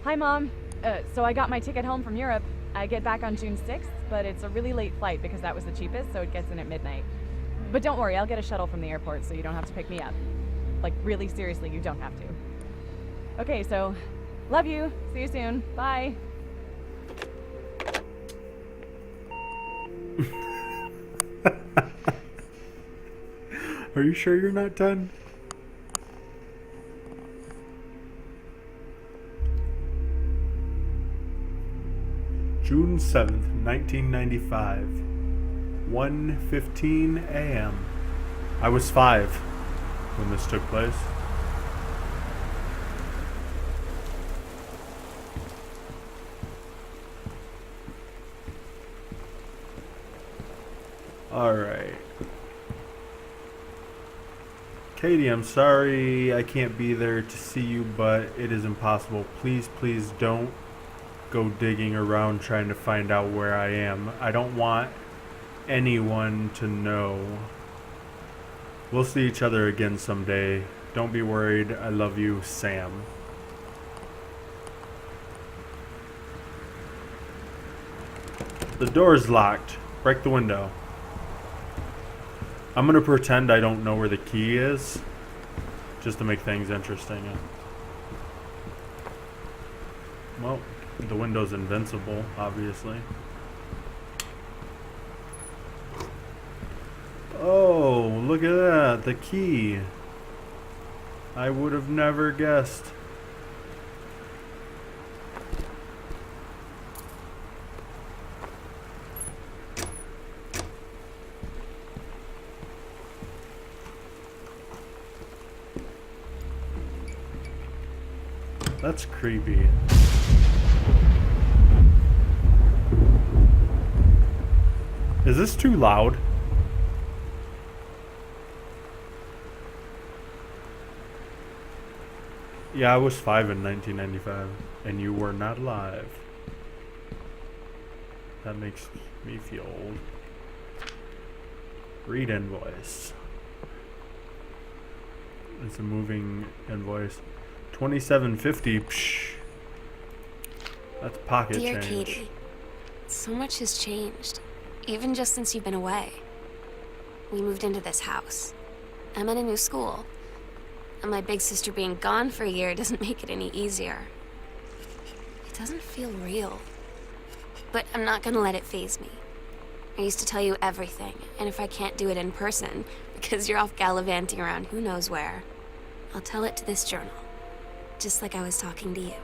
Hi, Mom. So I got my ticket home from Europe. I get back on June 6th, but it's a really late flight because that was the cheapest, so it gets in at midnight. But don't worry, I'll get a shuttle from the airport so you don't have to pick me up. Like, really seriously, you don't have to. Okay, so, love you. See you soon. Bye. Are you sure you're not done? June 7th, 1995. 1:15 a.m. I was 5 when this took place. Alright. Katie, I'm sorry I can't be there to see you, but it is impossible. Please, please don't go digging around trying to find out where I am. I don't want anyone to know. We'll see each other again someday. Don't be worried. I love you, Sam. The door's locked. Break the window. I'm gonna pretend I don't know where the key is, just to make things interesting. Well, the window's invincible, obviously. Oh, look at that, the key. I would have never guessed. That's creepy. Is this too loud? Yeah, I was 5 in 1995, and you were not alive. That makes me feel old. Read invoice. It's a moving invoice. 27.50. Psh. That's pocket Dear change. Katie, so much has changed, even just since you've been away. We moved into this house. I'm in a new school. And my big sister being gone for a year doesn't make it any easier. It doesn't feel real. But I'm not gonna let it faze me. I used to tell you everything, and if I can't do it in person, because you're off gallivanting around who knows where, I'll tell it to this journal. Just like I was talking to you.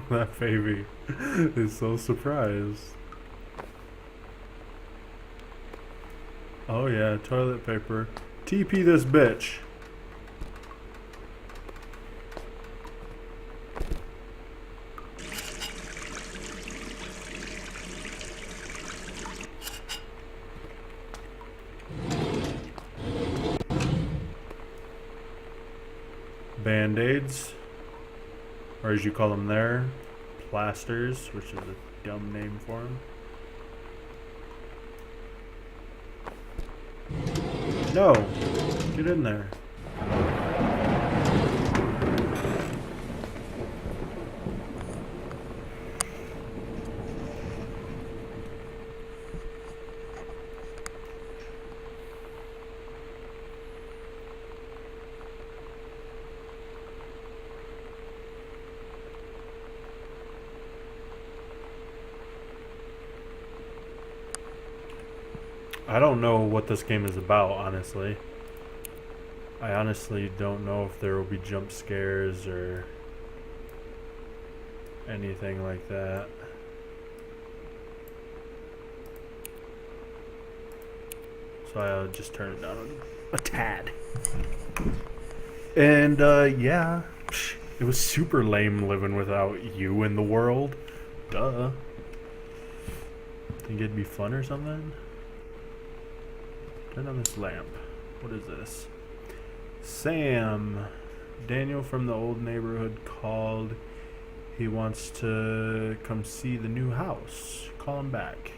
That baby is so surprised. Oh yeah, toilet paper. TP this bitch. Band-aids, or as you call them there, plasters, which is a dumb name for them. No, get in there. I don't know what this game is about, honestly. I honestly don't know if there will be jump scares or anything like that. So I'll just turn it down a tad. And yeah, it was super lame living without you in the world. Duh. Think it'd be fun or something? Turn on this lamp. What is this? Sam. Daniel from the old neighborhood called. He wants to come see the new house. Call him back.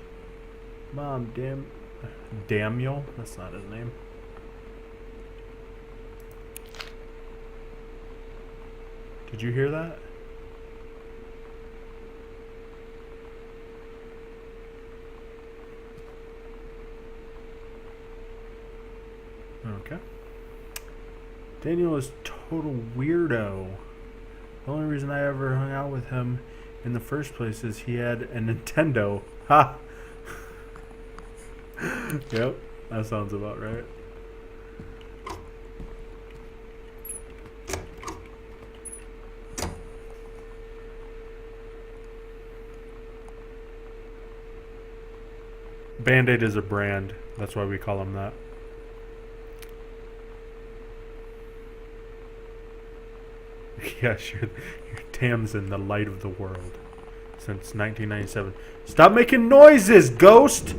Mom, damn. Daniel? That's not his name. Did you hear that? Okay. Daniel is total weirdo. The only reason I ever hung out with him in the first place is he had a Nintendo. Ha! Yep, that sounds about right. Band-Aid is a brand. That's why we call them that. Yes, you're Tamsin, the light of the world. Since 1997. Stop making noises, ghost!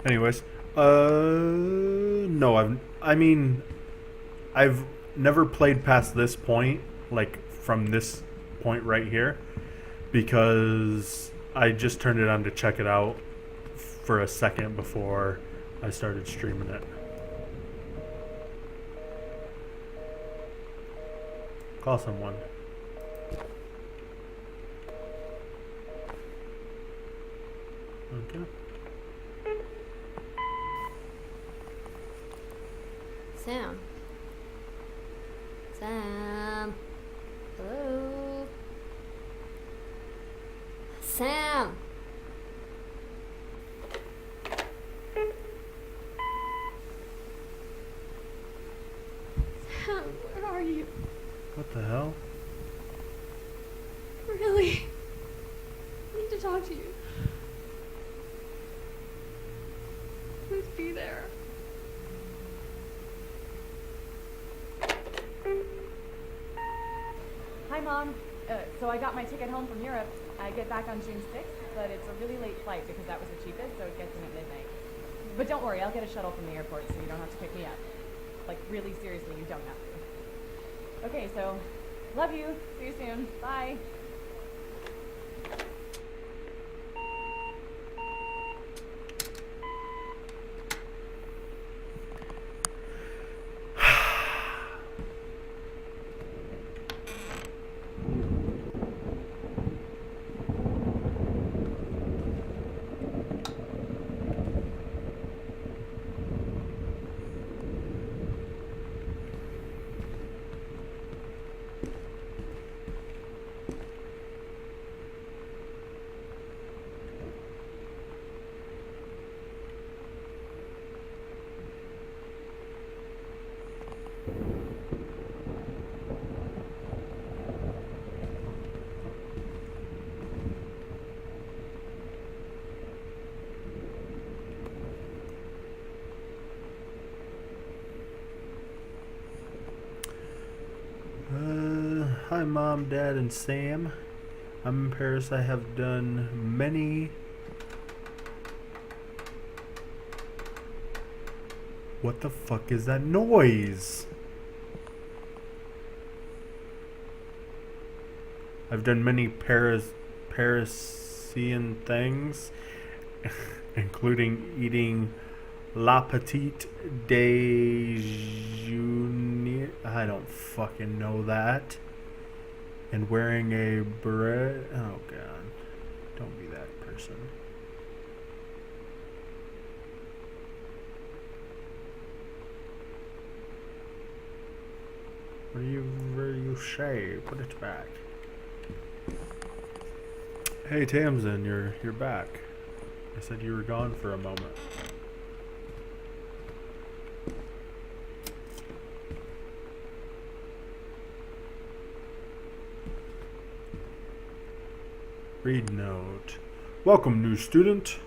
Anyways, no, I've never played past this point, like from this point right here, because I just turned it on to check it out for a second before I started streaming it. Call someone. Okay. Sam. Sam. Hello. Sam. Sam, where are you? What the hell? Really? I need to talk to you. Please be there. Hi, Mom. So I got my ticket home from Europe. I get back on June 6th, but it's a really late flight because that was the cheapest, so it gets in at midnight. But don't worry, I'll get a shuttle from the airport so you don't have to pick me up. Like, really seriously, you don't have to. Okay, so, love you. See you soon. Bye. Hi, Mom, Dad, and Sam. I'm in Paris. I have done many... What the fuck is that noise? I've done many Parisian things, including eating La Petite Déjeuner. I don't fucking know that. And wearing a beret. Oh god. Don't be that person. Whatever you say, put it back. Hey Tamsin, you're back. I said you were gone for a moment. Read note. Welcome, new student.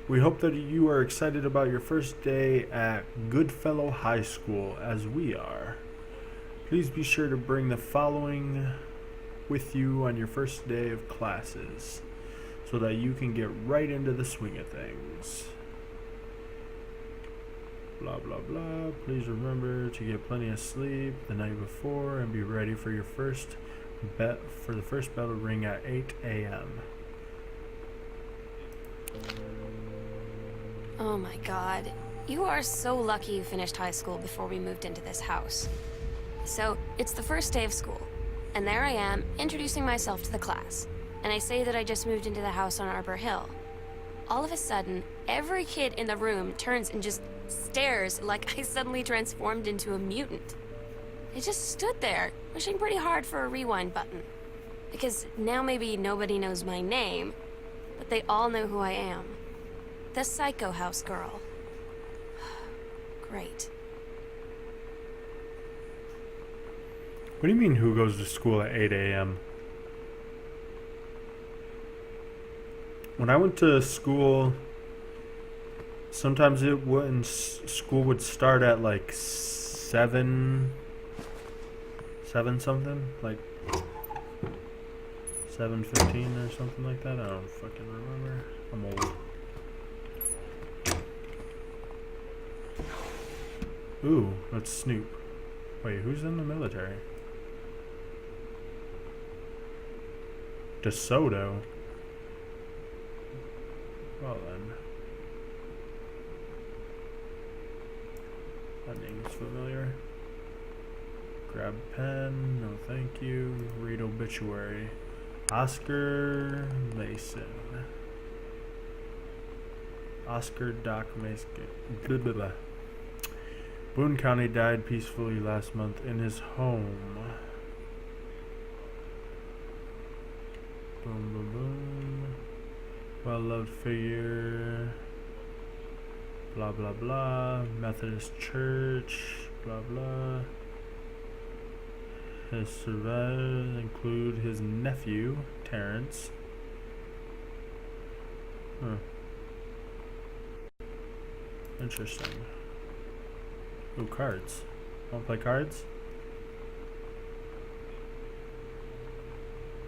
We hope that you are excited about your first day at Goodfellow High School, as we are. Please be sure to bring the following with you on your first day of classes, so that you can get right into the swing of things. Blah blah blah. Please remember to get plenty of sleep the night before and be ready for your first the first bell to ring at 8 a.m. Oh my god. You are so lucky you finished high school before we moved into this house. So, it's the first day of school, and there I am, introducing myself to the class. And I say that I just moved into the house on Arbor Hill. All of a sudden, every kid in the room turns and just stares like I suddenly transformed into a mutant. I just stood there, wishing pretty hard for a rewind button. Because now maybe nobody knows my name, but they all know who I am. The Psycho House girl. Great. What do you mean, who goes to school at 8 a.m.? When I went to school, sometimes it wouldn't. School would start at like 7 something, like 7:15 or something like that. I don't fucking remember. I'm old. Ooh, that's Snoop. Wait, who's in the military? DeSoto. Well then. That name's familiar. Grab pen, no thank you. Read obituary. Oscar Mason. Oscar Doc Mason. Blah, blah, blah. Boone County died peacefully last month in his home. Boom, boom, boom. Well-loved figure. Blah, blah, blah. Methodist Church. Blah, blah. His survivors include his nephew, Terrence. Huh. Interesting. Ooh, cards. Wanna play cards?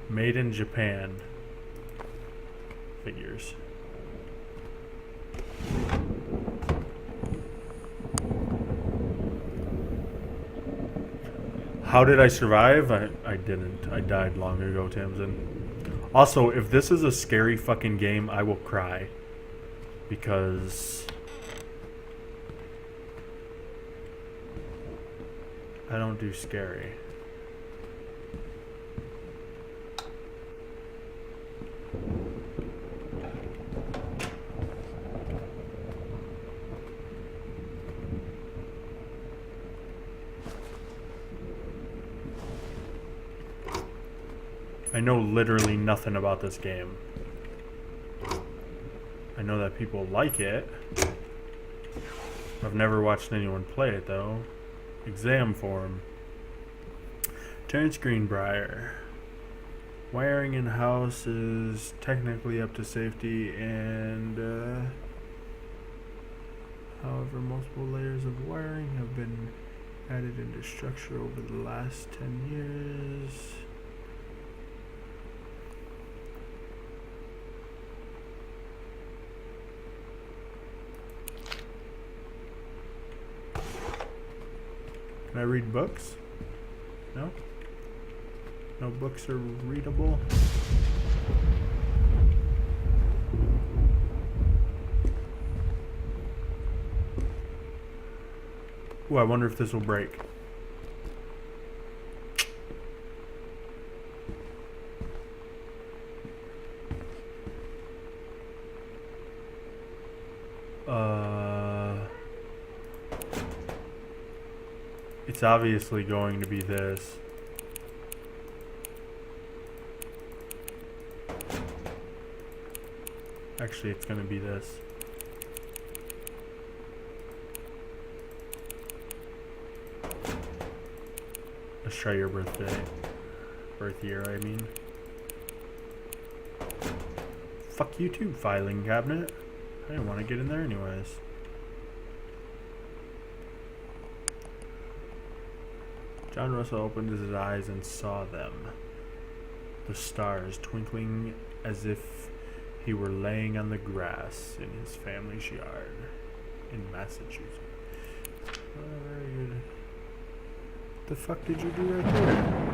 Made in Japan. Figures. How did I survive? I didn't. I died long ago, Tamsin. Also, if this is a scary fucking game, I will cry. Because I don't do scary. I know literally nothing about this game. I know that people like it. I've never watched anyone play it though. Exam form. Terrence Greenbrier. Wiring in house is technically up to safety and however multiple layers of wiring have been added into structure over the last 10 years. Can I read books? No? No books are readable? Ooh, I wonder if this will break. It's obviously going to be this. Actually, it's going to be this. Let's try your birthday. Birth year, I mean. Fuck you too, filing cabinet. I didn't want to get in there anyways. John Russell opened his eyes and saw them. The stars twinkling as if he were laying on the grass in his family's yard in Massachusetts. Whatever you... The fuck did you do right there?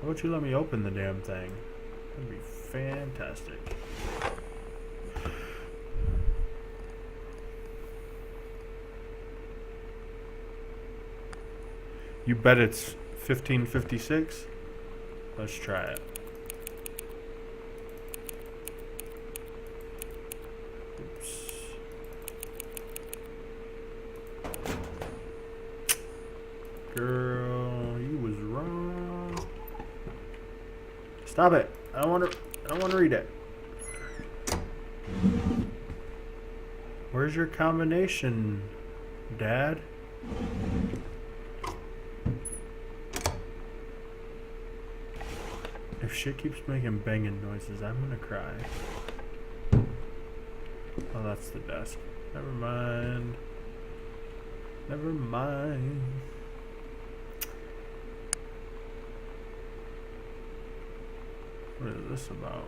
Why don't you let me open the damn thing? That'd be fantastic. You bet it's 1556? Let's try it. Oops. Girl, you was wrong. Stop it. I don't want to read it. Where's your combination, Dad? If shit keeps making banging noises, I'm gonna cry. Oh, that's the desk. Never mind. Never mind. What is this about?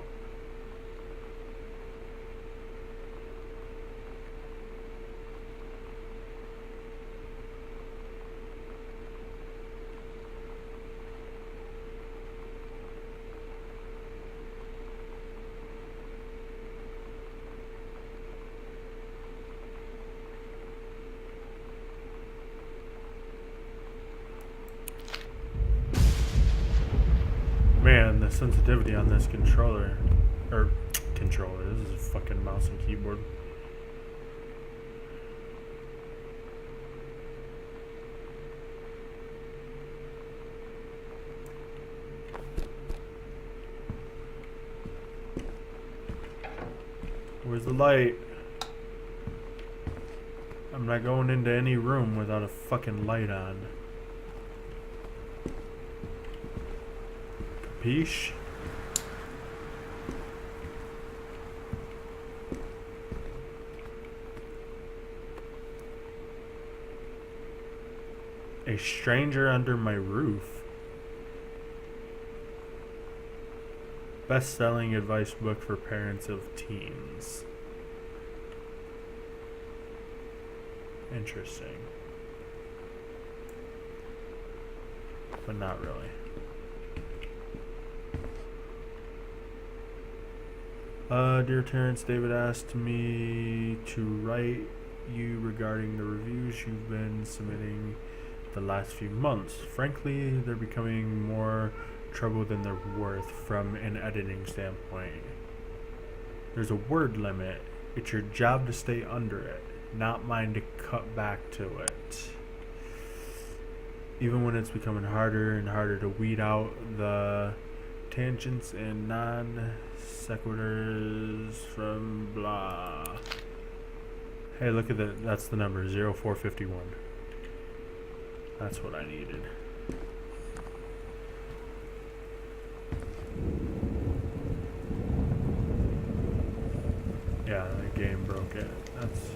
Man, the sensitivity on this controller, this is a fucking mouse and keyboard. Where's the light? I'm not going into any room without a fucking light on. Capiche? A stranger under my roof. Best-selling advice book for parents of teens. Interesting. But not really. Dear Terrence, David asked me to write you regarding the reviews you've been submitting the last few months. Frankly, they're becoming more trouble than they're worth from an editing standpoint. There's a word limit. It's your job to stay under it, not mine to cut back to it. Even when it's becoming harder and harder to weed out the tangents and non sequiturs from blah. Hey, look at that. That's the number 0451. That's what I needed. Yeah, the game broke it. That's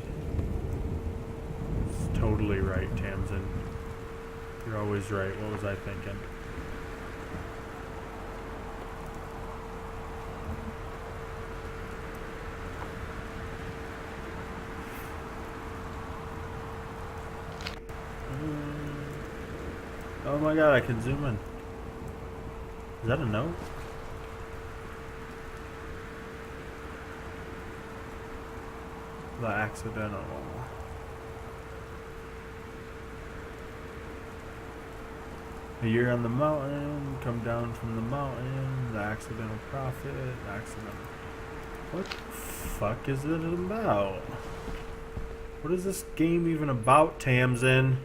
totally right, Tamsin. You're always right. What was I thinking? Oh my god, I can zoom in. Is that a note? The accidental. A year on the mountain, come down from the mountain, the accidental prophet, the accidental... What the fuck is it about? What is this game even about, Tamsin?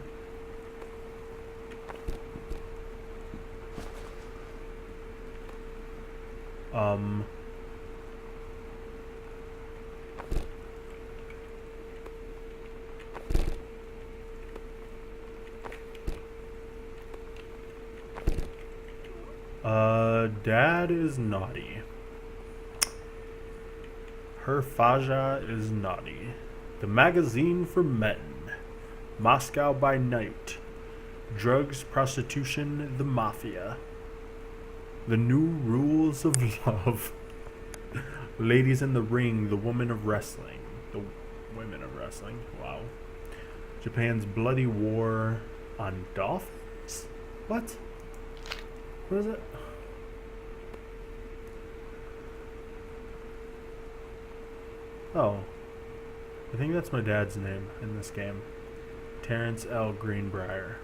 Dad is naughty. Her Faja is naughty. The magazine for men. Moscow by night. Drugs, prostitution, the mafia. The new rules of love. Ladies in the ring, the women of wrestling. The women of wrestling. Wow. Japan's bloody war on dolphins? What? What is it? Oh. I think that's my dad's name in this game. Terrence L. Greenbrier.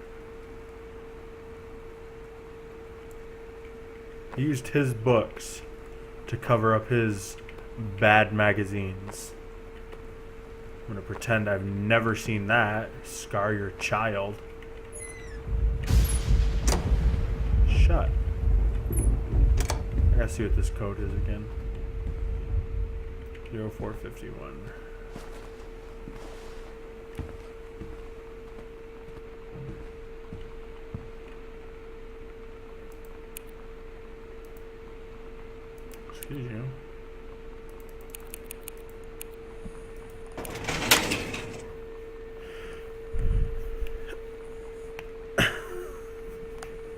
He used his books to cover up his bad magazines. I'm gonna pretend I've never seen that. Scar your child. Shut. I gotta see what this code is again. 0451. Excuse you.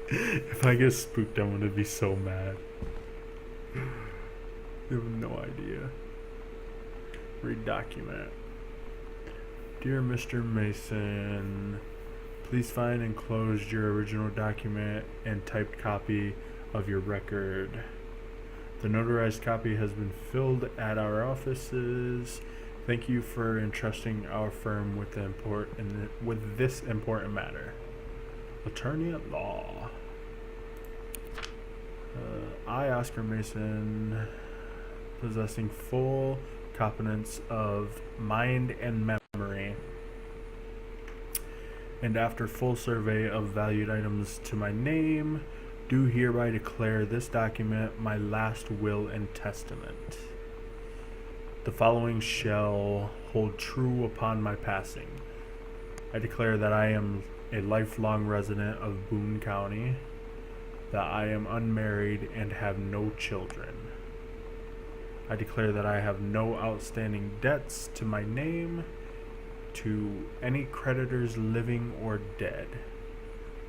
If I get spooked, I'm gonna be so mad. You have no idea. Read document. Dear Mr. Mason, please find enclosed your original document and typed copy of your record. The notarized copy has been filled at our offices. Thank you for entrusting our firm with with this important matter. Attorney at law. I, Oscar Mason, possessing full competence of mind and memory, and after full survey of valued items to my name, do hereby declare this document my last will and testament. The following shall hold true upon my passing. I declare that I am a lifelong resident of Boone County, that I am unmarried and have no children. I declare that I have no outstanding debts to my name, to any creditors living or dead.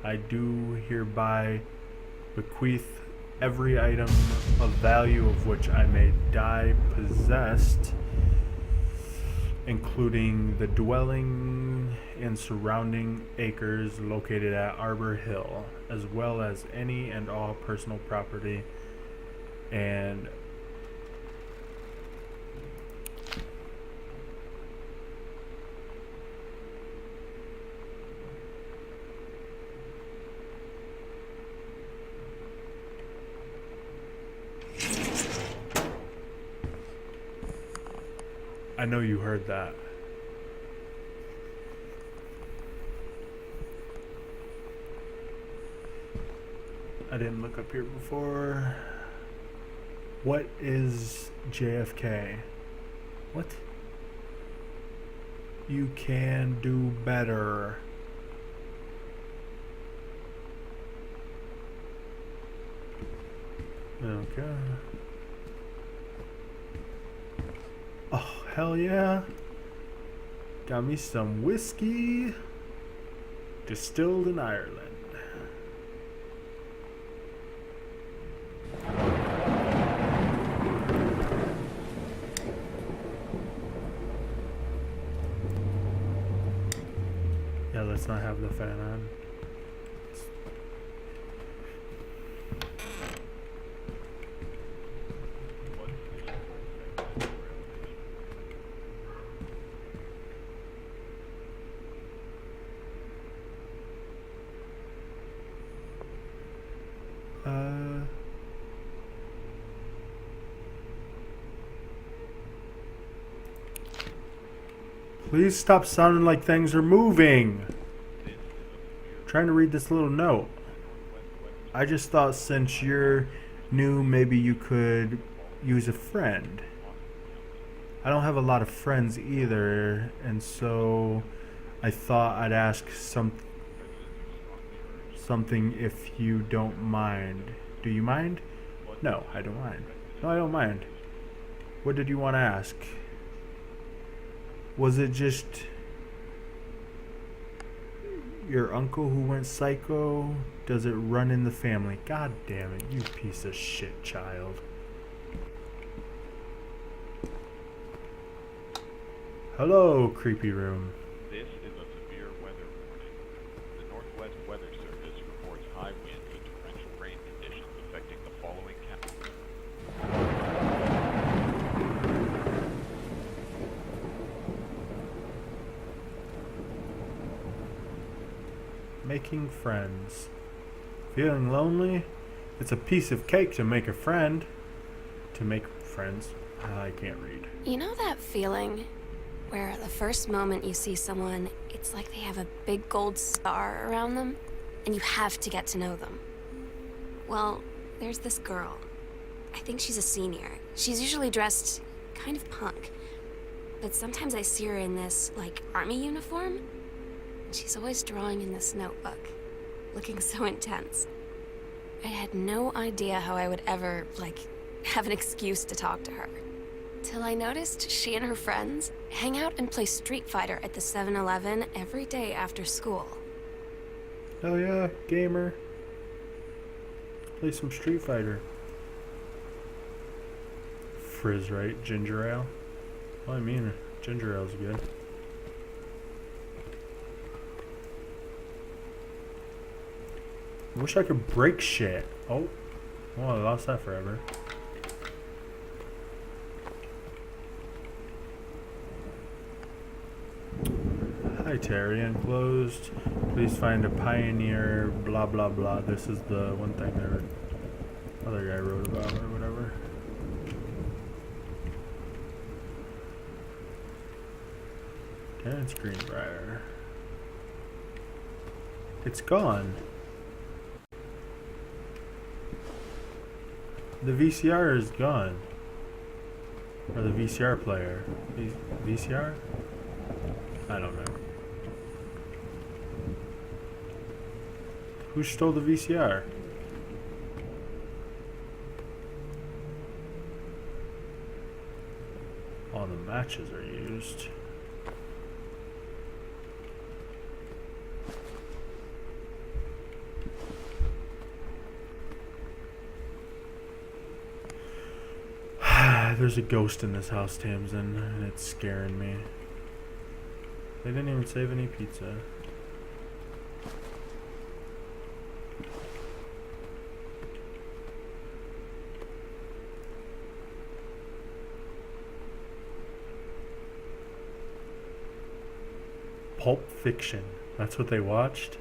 I do hereby bequeath every item of value of which I may die possessed, including the dwelling and surrounding acres located at Arbor Hill, as well as any and all personal property and I know you heard that. I didn't look up here before. What is JFK? What? You can do better. Okay. Oh, hell yeah. Got me some whiskey distilled in Ireland. Yeah, let's not have the fan on. Please stop sounding like things are moving. Trying to read this little note. I just thought since you're new, maybe you could use a friend. I don't have a lot of friends either, and so I thought I'd ask something if you don't mind. Do you mind? No, I don't mind. No, I don't mind. What did you want to ask? Was it just your uncle who went psycho? Does it run in the family? God damn it, you piece of shit child. Hello, creepy room. This is a severe weather warning. The Northwest Weather Service reports high winds and torrential rain conditions affecting the following counties. Making friends. Feeling lonely? It's a piece of cake to make a friend. To make friends. I can't read. You know that feeling where the first moment you see someone, it's like they have a big gold star around them, and you have to get to know them? Well, there's this girl. I think she's a senior. She's usually dressed kind of punk, but sometimes I see her in this, like, army uniform, and she's always drawing in this notebook, looking so intense. I had no idea how I would ever, like, have an excuse to talk to her. Till I noticed she and her friends hang out and play Street Fighter at the 7-Eleven every day after school. Oh yeah, gamer. Play some Street Fighter. Frizz, right? Ginger ale? Well, I mean, ginger ale's good. I wish I could break shit. Oh. Well, I lost that forever. Hi Terry, enclosed. Please find a pioneer, blah blah blah. This is the one thing that other guy wrote about or whatever. Terrence Greenbrier. It's gone. The VCR is gone. Or the VCR player. VCR? I don't know. Who stole the VCR? All the matches are used. There's a ghost in this house, Tamsin, and it's scaring me. They didn't even save any pizza. Pulp Fiction. That's what they watched?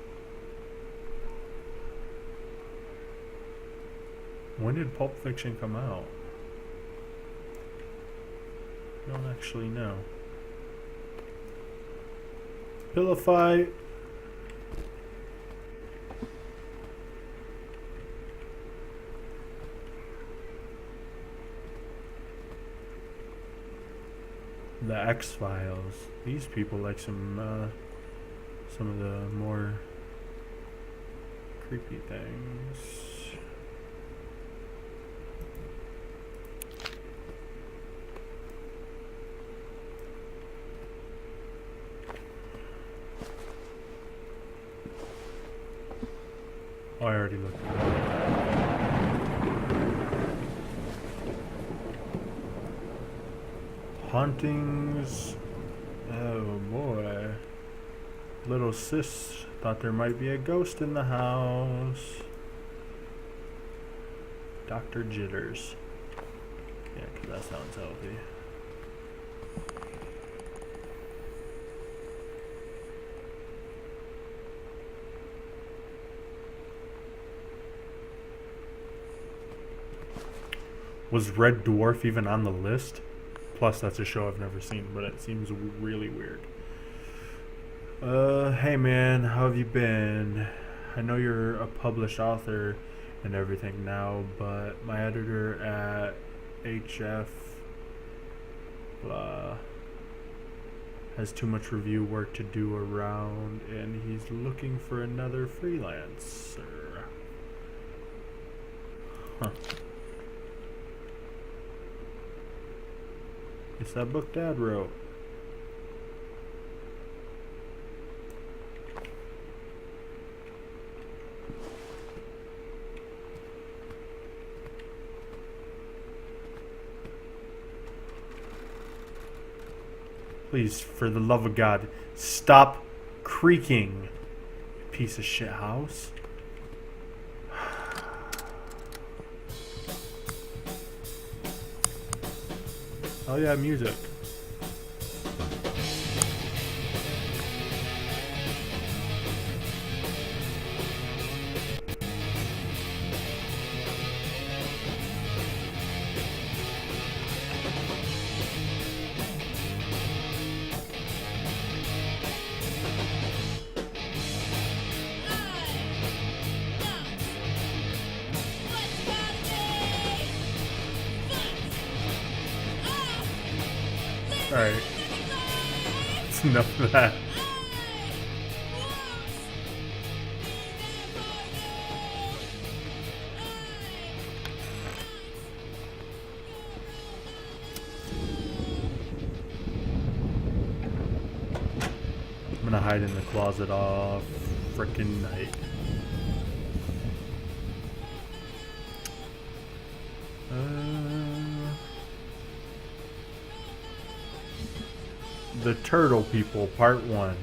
When did Pulp Fiction come out? I don't actually know. Pillow fight. The X-Files. These people like some of the more creepy things. Oh, I already looked at that. Hauntings. Oh boy. Little sis thought there might be a ghost in the house. Dr. Jitters. Yeah, 'cause that sounds healthy. Was Red Dwarf even on the list? Plus, that's a show I've never seen, but it seems really weird. Hey man, how have you been? I know you're a published author and everything now, but my editor at HF blah has too much review work to do around, and he's looking for another freelancer. Huh. It's that book Dad wrote. Please, for the love of God, stop creaking. Piece of shit house. Oh yeah, music. Alright. That's enough of that. I'm gonna hide in the closet all frickin' night. The Turtle People, Part 1.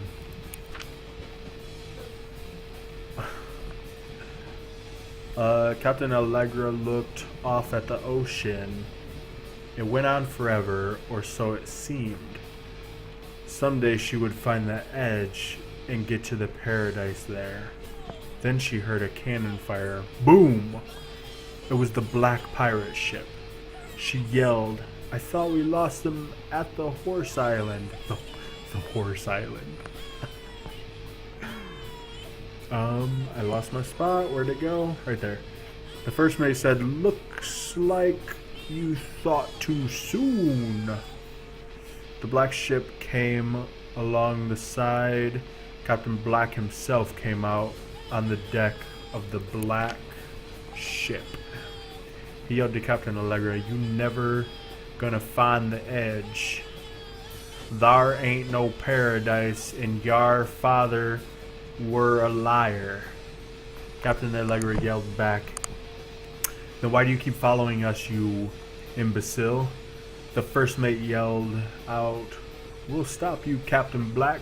Captain Allegra looked off at the ocean. It went on forever, or so it seemed. Someday she would find the edge and get to the paradise there. Then she heard a cannon fire. Boom! It was the black pirate ship. She yelled, "I thought we lost them at the Horse Island." The Horse Island. I lost my spot. Where'd it go? Right there. The first mate said, "Looks like you thought too soon." The black ship came along the side. Captain Black himself came out on the deck of the black ship. He yelled to Captain Allegra, "You never gonna find the edge. Thar ain't no paradise, and yar father were a liar." Captain Allegra yelled back, "Then why do you keep following us, you imbecile?" The first mate yelled out, "We'll stop you, Captain Black.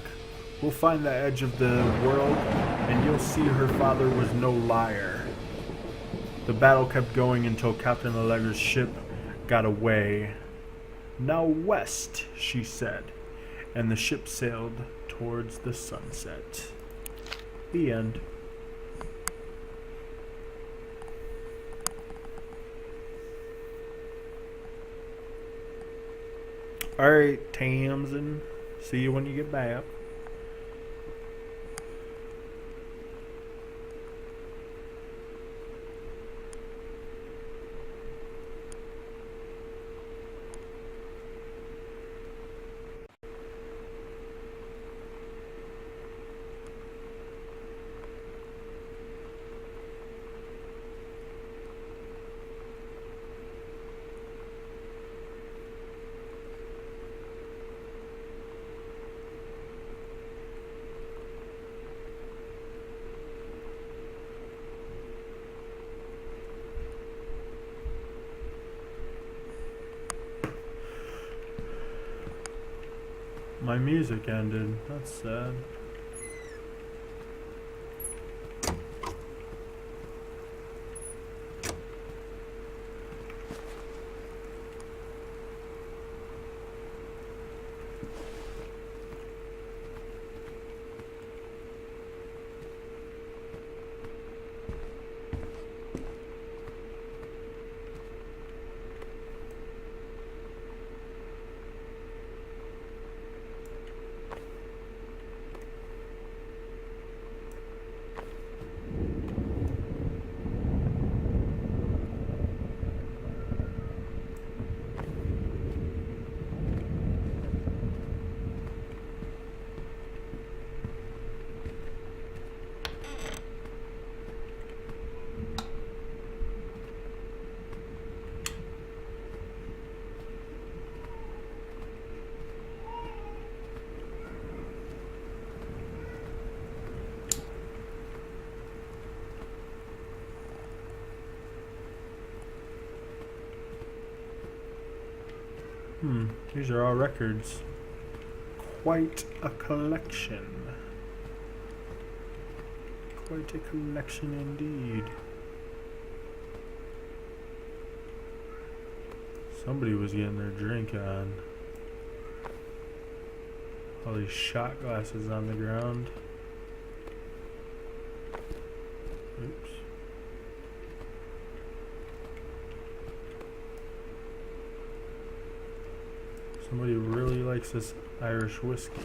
We'll find the edge of the world, and you'll see her father was no liar." The battle kept going until Captain Allegra's ship got away. "Now west," she said, and the ship sailed towards the sunset. The end. Alright, Tamsin. See you when you get back. My music ended. That's sad. These are all records. quite a collection. Quite a collection indeed. Somebody was getting their drink on. All these shot glasses on the ground. Oops. Somebody really likes this Irish whiskey.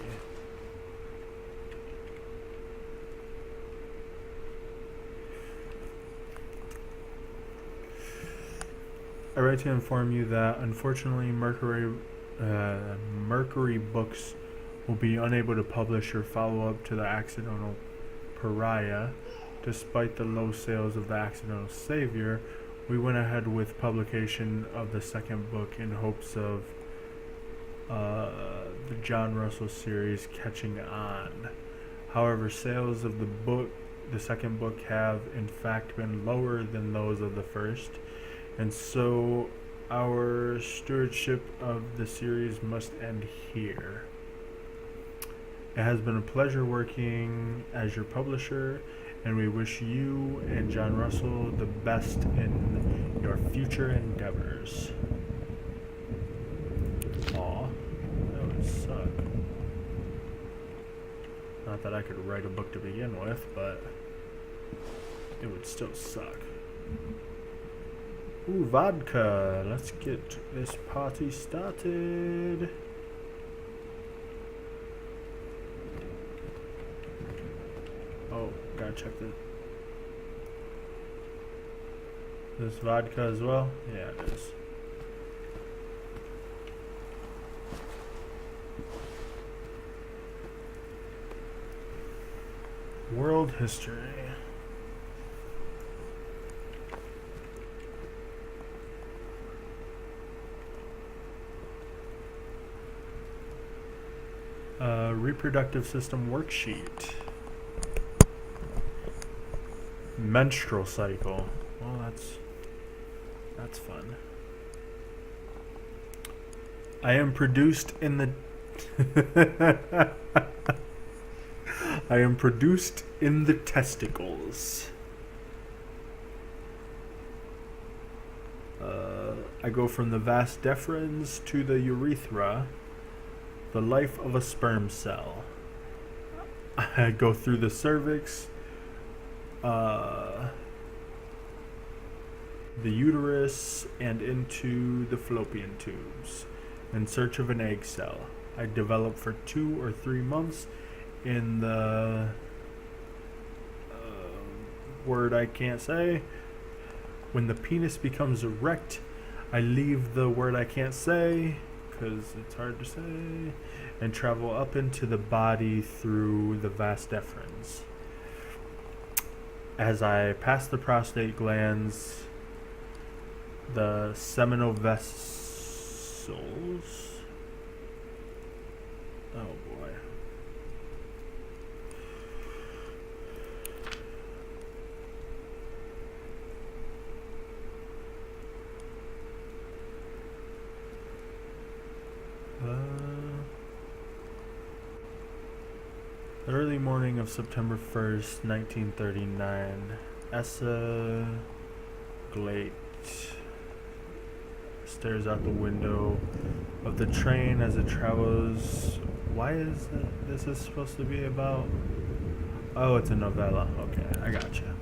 I write to inform you that unfortunately Mercury Books will be unable to publish your follow-up to The Accidental Pariah. Despite the low sales of The Accidental Savior, we went ahead with publication of the second book in hopes of the John Russell series catching on. However, sales of the second book have in fact been lower than those of the first, and so our stewardship of the series must end here. It has been a pleasure working as your publisher, and we wish you and John Russell the best in your future endeavors. Aw, that would suck. Not that I could write a book to begin with, but it would still suck. Ooh, vodka. Let's get this party started. Oh, gotta check this vodka as well? Yeah, it is. World history. Reproductive system worksheet. Menstrual cycle. Well, that's fun. I am produced in the I am produced in the testicles. I go from the vas deferens to the urethra. The life of a sperm cell. I go through the cervix, the uterus, and into the fallopian tubes in search of an egg cell. I develop for 2 or 3 months in the word I can't say. When the penis becomes erect, I leave the word I can't say because it's hard to say, and travel up into the body through the vas deferens. As I pass the prostate glands, the seminal vessels. Oh boy. The early morning of September 1st, 1939, Essa Glate stares out the window of the train as it travels. Why is this is supposed to be about? Oh, it's a novella. Okay, I gotcha.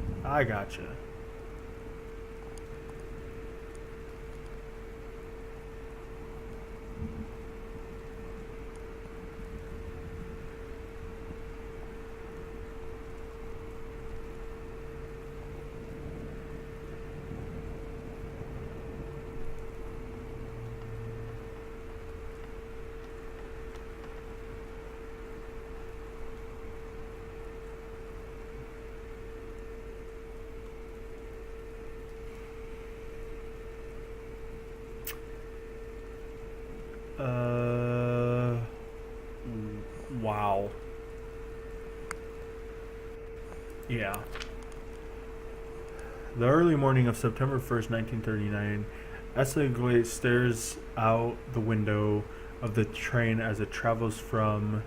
Wow. Yeah. The early morning of September 1st, 1939, Essa Glate stares out the window of the train as it travels from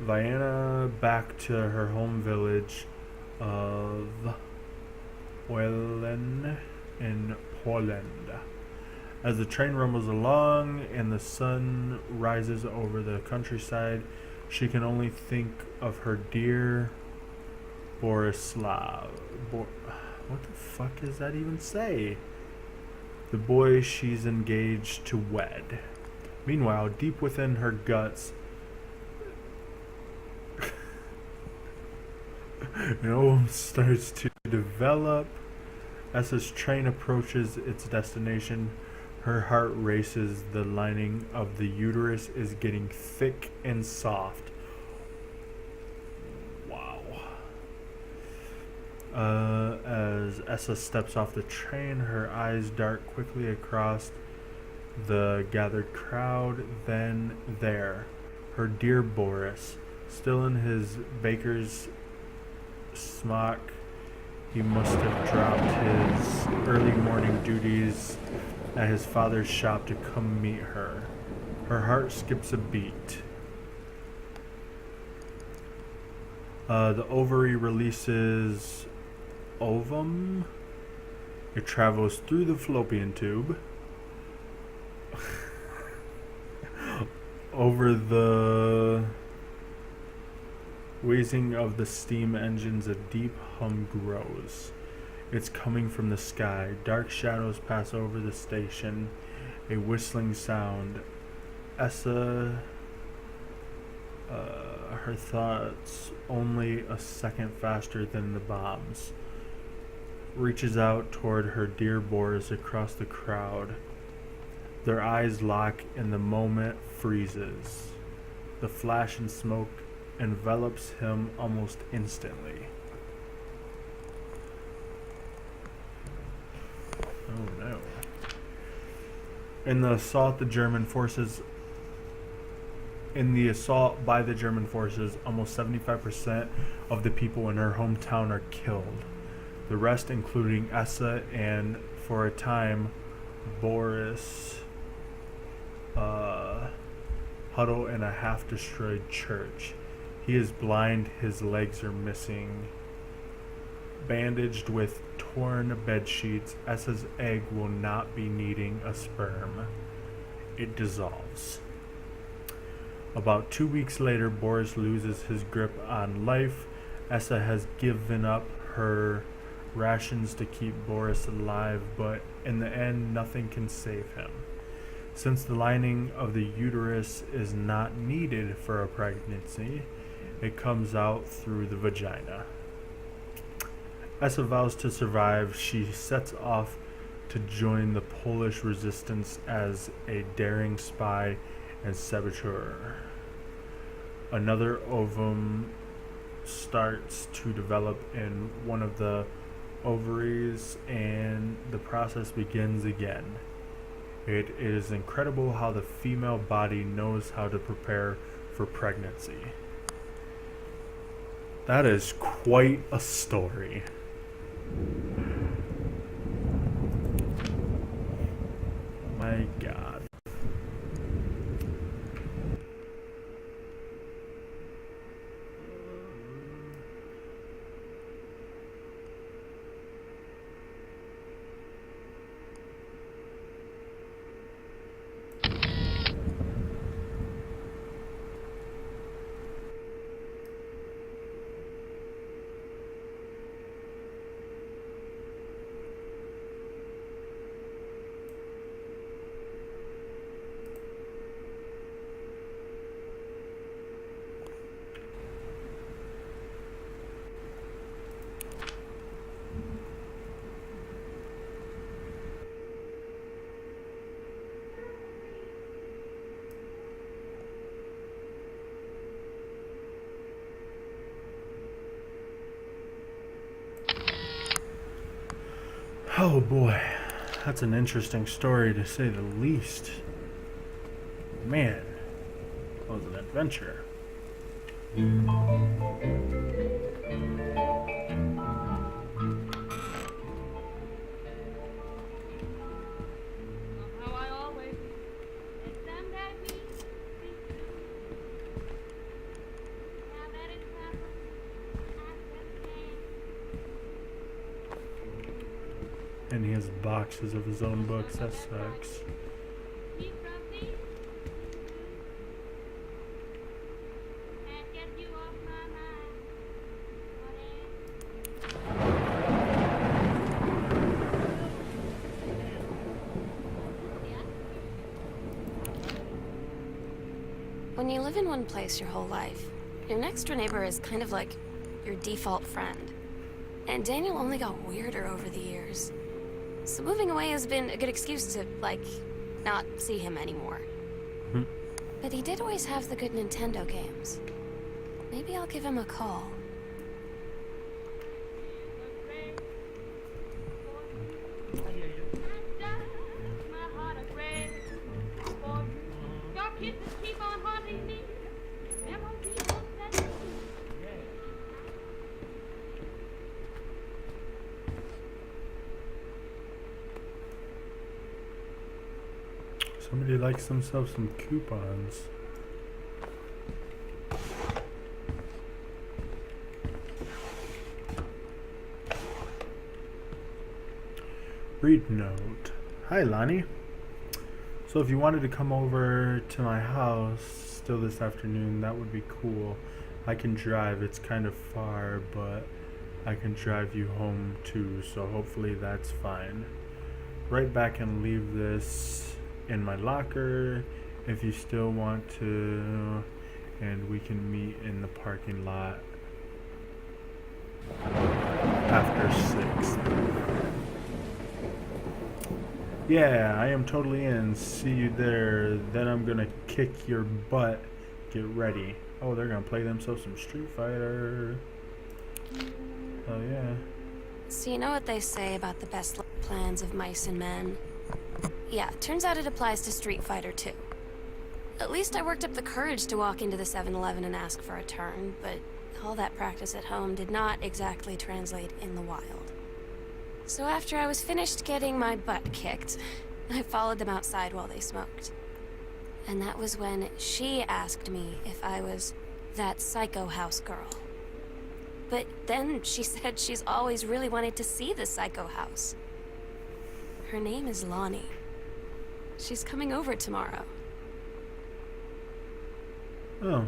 Vienna back to her home village of Welen in Poland. As the train rumbles along and the sun rises over the countryside, she can only think of her dear Borislav. What the fuck does that even say? The boy she's engaged to wed. Meanwhile, deep within her guts, an ovum starts to develop. As this train approaches its destination, her heart races. The lining of the uterus is getting thick and soft. Wow. As Essa steps off the train, her eyes dart quickly across the gathered crowd. Then there, her dear Boris, still in his baker's smock. He must have dropped his early morning duties at his father's shop to come meet her. Her heart skips a beat. The ovary releases ovum. It travels through the fallopian tube over the wheezing of the steam engines. A deep hum grows. It's coming from the sky. Dark shadows pass over the station. A whistling sound. Essa, her thoughts only a second faster than the bombs, reaches out toward her dear Boris across the crowd. Their eyes lock and the moment freezes. The flash and smoke envelops him almost instantly. Oh no. In the assault by the German forces, almost 75% of the people in her hometown are killed. The rest, including Essa and, for a time, Boris, huddle in a half-destroyed church. He is blind, his legs are missing. Bandaged with torn bed sheets, Essa's egg will not be needing a sperm. It dissolves. About 2 weeks later, Boris loses his grip on life. Essa has given up her rations to keep Boris alive, but in the end, nothing can save him. Since the lining of the uterus is not needed for a pregnancy, it comes out through the vagina. Essa vows to survive. She sets off to join the Polish resistance as a daring spy and saboteur. Another ovum starts to develop in one of the ovaries, and the process begins again. It is incredible how the female body knows how to prepare for pregnancy. That is quite a story. My God. Oh boy, that's an interesting story to say the least. Man, that was an adventure. How I always. Sam, Daddy. And he has boxes of his own books. That sucks. When you live in one place your whole life, your next door neighbor is kind of like your default friend. And Daniel only got weirder over the years. So moving away has been a good excuse to, like, not see him anymore. Hmm. But he did always have the good Nintendo games. Maybe I'll give him a call. Somebody likes themselves some coupons. Read note. Hi, Lonnie. So if you wanted to come over to my house still this afternoon, that would be cool. I can drive. It's kind of far, but I can drive you home too, so hopefully that's fine. Right back and leave this in my locker if you still want to, and we can meet in the parking lot after 6. Yeah, I am totally in. See you there. Then I'm gonna kick your butt. Get ready. Oh, they're gonna play themselves some Street Fighter. Oh yeah. So you know what they say about the best laid plans of mice and men? Yeah, turns out it applies to Street Fighter too. At least I worked up the courage to walk into the 7-Eleven and ask for a turn, but all that practice at home did not exactly translate in the wild. So after I was finished getting my butt kicked, I followed them outside while they smoked. And that was when she asked me if I was that psycho house girl. But then she said she's always really wanted to see the psycho house. Her name is Lonnie. She's coming over tomorrow. Oh.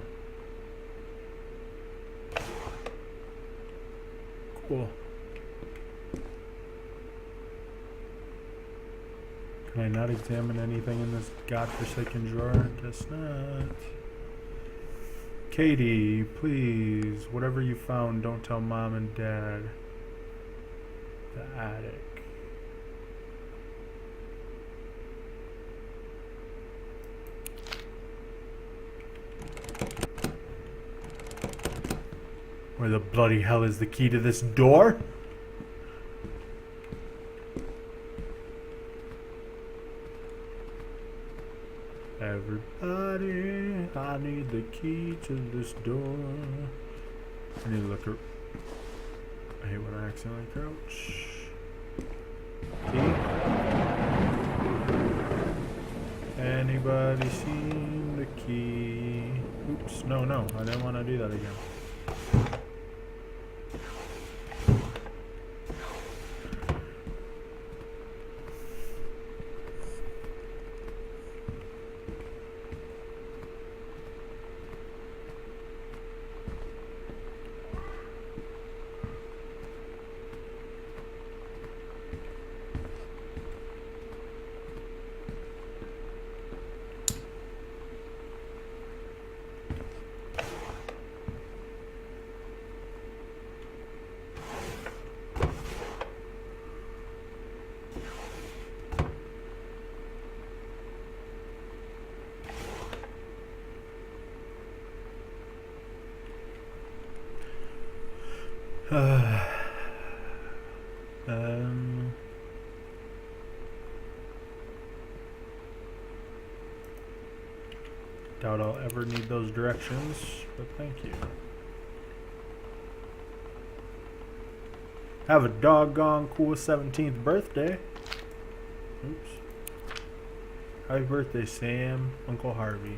Cool. Can I not examine anything in this godforsaken drawer? Guess not. Katie, please, whatever you found, don't tell Mom and Dad. The attic. Where the bloody hell is the key to this door? Everybody, I need the key to this door. I need to look. I hate when I accidentally crouch. Key? Anybody seen the key? Oops, no, I didn't want to do that again. Doubt I'll ever need those directions, but thank you. Have a doggone cool 17th birthday. Oops. Happy birthday, Sam. Uncle Harvey.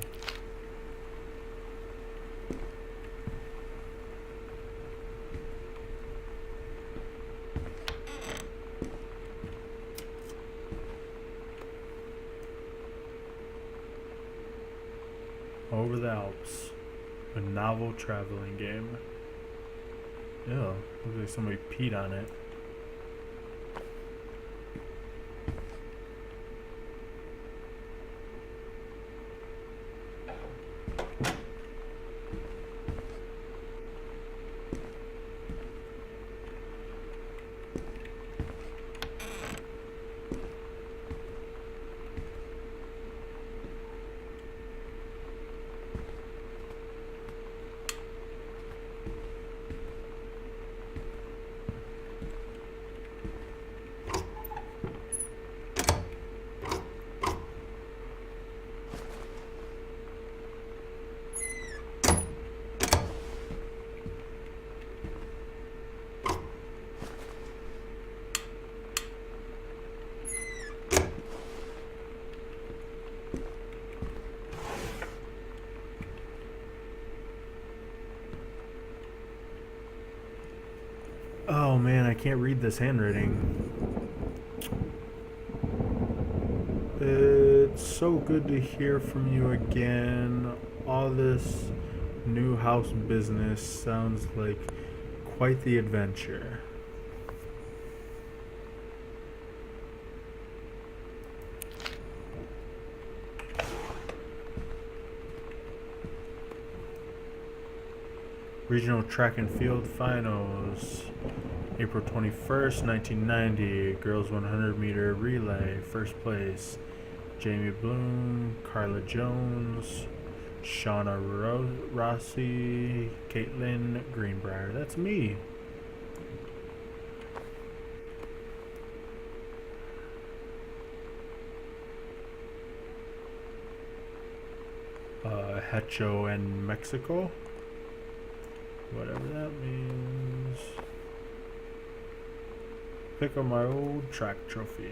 Over the Alps. A novel traveling game. Ew, looks like somebody peed on it. Oh man, I can't read this handwriting. It's so good to hear from you again. All this new house business sounds like quite the adventure. Regional Track and Field Finals, April 21st, 1990, Girls 100 meter relay, first place, Jamie Bloom, Carla Jones, Shauna Rossi, Caitlin Greenbrier. That's me. Hecho in Mexico. Whatever that means. Pick up my old track trophy.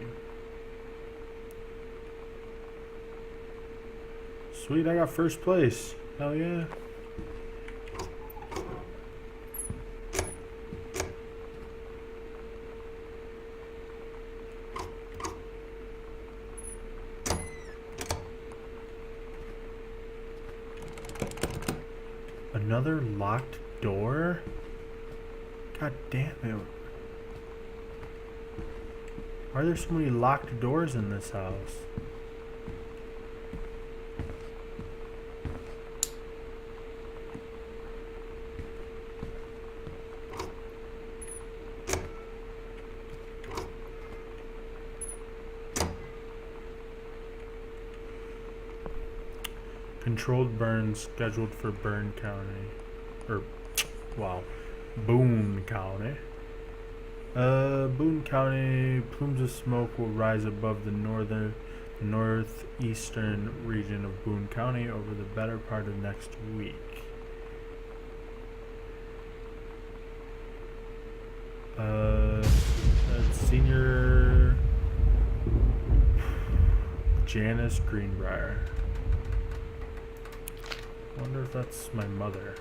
Sweet, I got first place. Hell yeah. Another locked door? God damn it. Why are there so many locked doors in this house? Controlled burn scheduled for Boone County. Boone County. Boone County, plumes of smoke will rise above the northeastern region of Boone County over the better part of next week. That's Senior Janice Greenbrier. Wonder if that's my mother.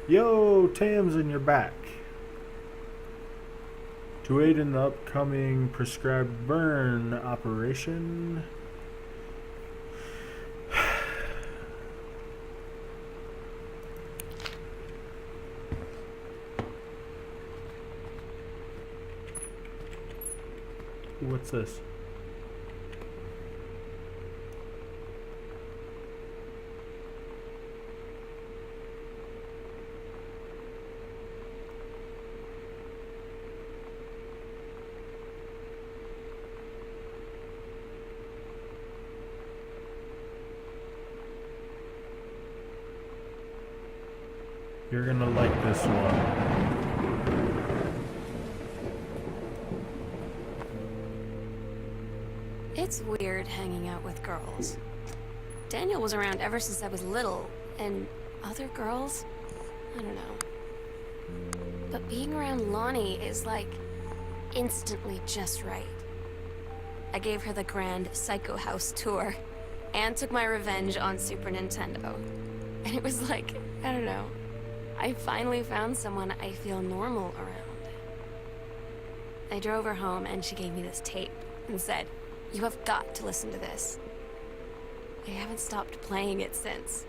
Yo, Tam's in your back. To aid in the upcoming prescribed burn operation. What's this? You're gonna like this one. It's weird hanging out with girls. Daniel was around ever since I was little, and other girls? I don't know. But being around Lonnie is like instantly just right. I gave her the grand Psycho House tour and took my revenge on Super Nintendo. And it was like, I don't know, I finally found someone I feel normal around. I drove her home and she gave me this tape and said, "You have got to listen to this." I haven't stopped playing it since.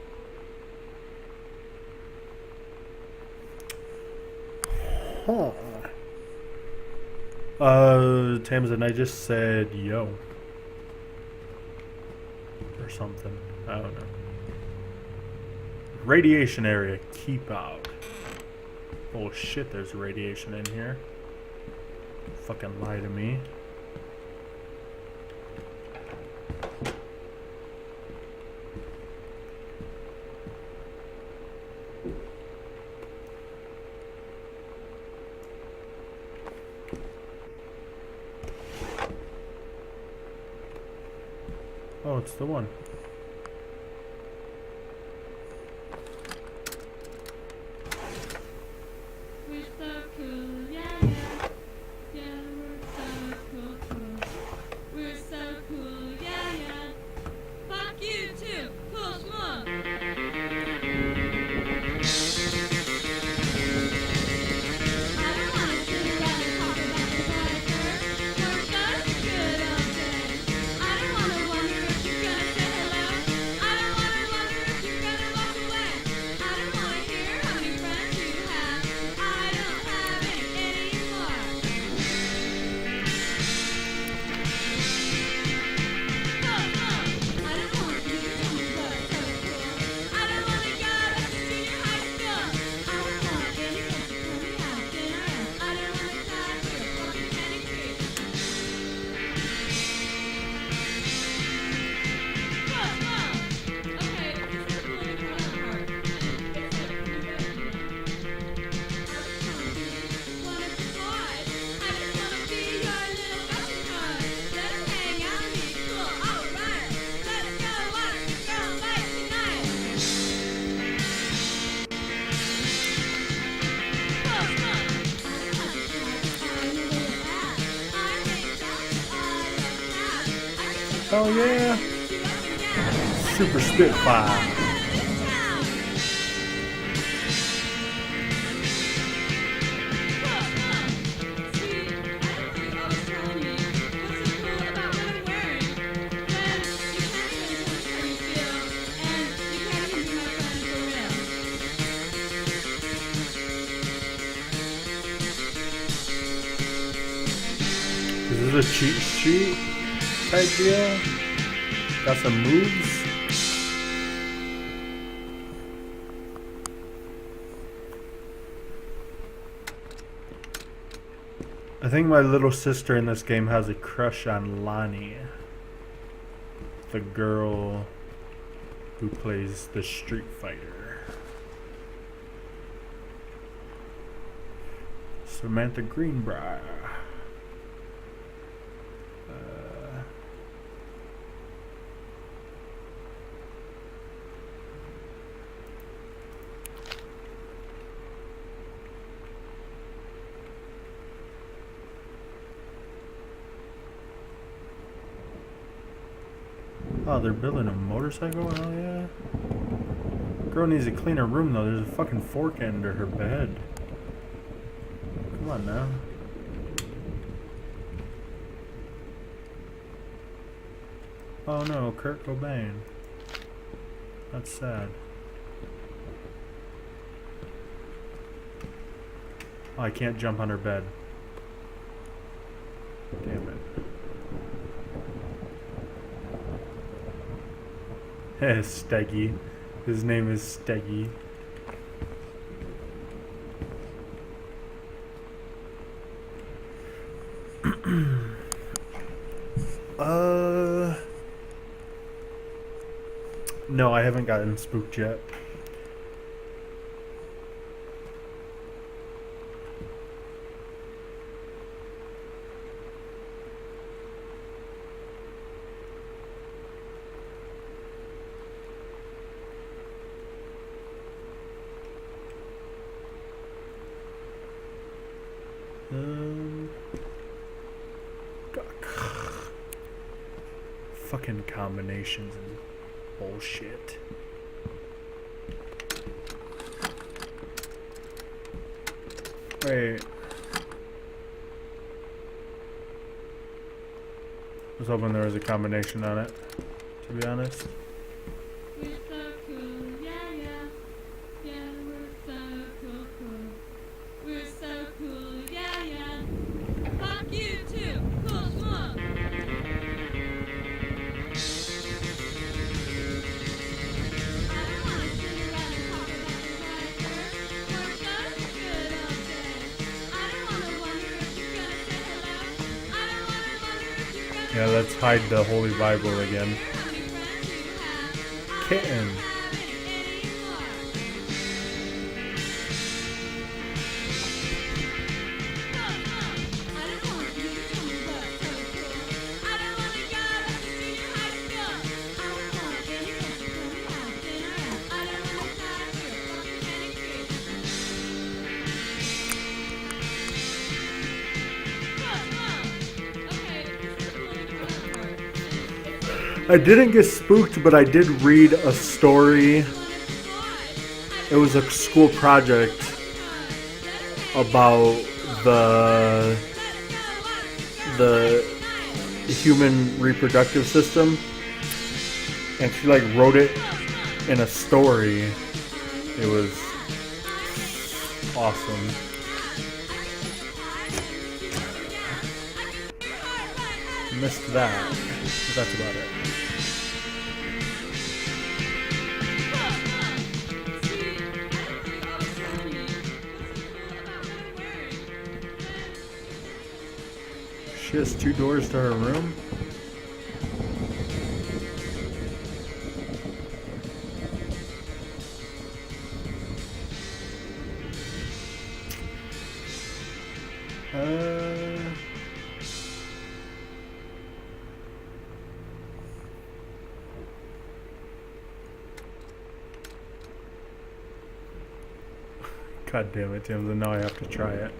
Huh. Tamsin, I just said yo. Or something. I don't know. Radiation area, keep out. Oh shit, there's radiation in here. Fucking lie to me. Oh, it's the one. We're so cool, yeah, yeah. Yeah, we're so cool. We're so cool, yeah, yeah. Fuck you too, cool schmuck. I don't wanna sit around and talk about the weather. We're such a good old day. I don't wanna wonder if you're gonna say hello. I don't wanna wonder if you're gonna walk away. I don't wanna hear how many friends you have. I don't have any anymore. I don't wanna be someone who's so cool. I don't wanna go back to junior high school. I don't want any friends to pull me out of dinner. I don't wanna die for a fucking penny creep. Okay, this is the really fun part. It's like you guys I just wanna survive. I just wanna be your little rushing car. Let's hang out and be cool. Alright, let's go watch the girl fight tonight. Oh yeah. Super Spitfire. Is this a cheat sheet type deal? Got some moves? I think my little sister in this game has a crush on Lonnie, the girl who plays the Street Fighter. Samantha Greenbrier. Oh, they're building a motorcycle? Oh, yeah. Girl needs to clean her room, though. There's a fucking fork under her bed. Come on now. Oh no, Kurt Cobain. That's sad. Oh, I can't jump on her bed. Damn it. Steggy. His name is Steggy. No, I haven't gotten spooked yet. Fucking combinations and bullshit. Wait. I was hoping there was a combination on it, to be honest. We're so cool, yeah, yeah. Yeah, we're so cool, cool. We're so cool, yeah, yeah. Fuck you too, cool schmuck. I don't wanna sit around and talk about the weather. We're those good old days. I don't wanna wonder if you're gonna say hello. I don't wanna wonder if you're gonna Yeah, let's hide the Holy Bible again. how many friends you have. Kitten. Have any anymore. I don't want you to tell me what's so cool. I don't want to go back to junior high school. I don't want any place to tell me how dinner is. I don't want to die for a fucking manicure. Okay, this is the political part. I didn't get spooked, but I did read a story. It was a school project about the human reproductive system, and she like wrote it in a story. It was awesome. Missed that, but that's about it. She has 2 doors to her room. God damn it, Tim. Now I have to try it.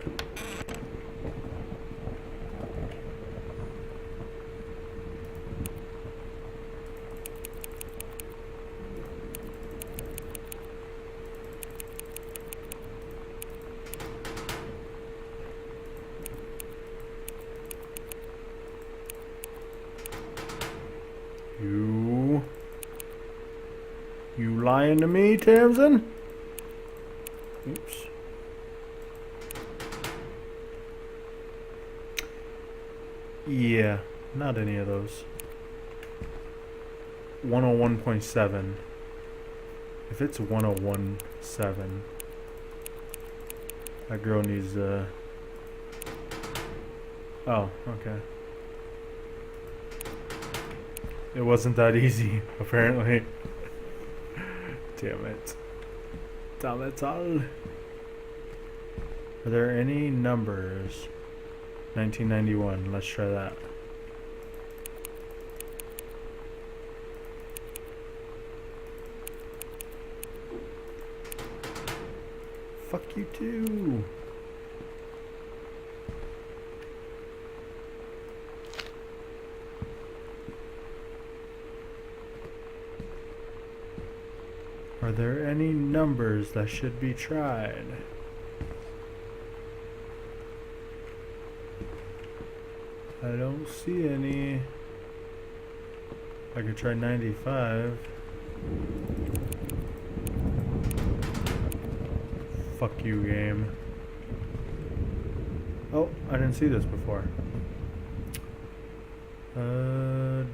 You lying to me, Tamsin? Oops. Yeah, not any of those. 101.7. If it's 101.7, that girl needs oh, okay. It wasn't that easy, apparently. Damn it. Damn it all. Are there any numbers? 1991. Let's try that. Fuck you too. Are there any numbers that should be tried? I don't see any. I could try 95. Fuck you, game. Oh, I didn't see this before.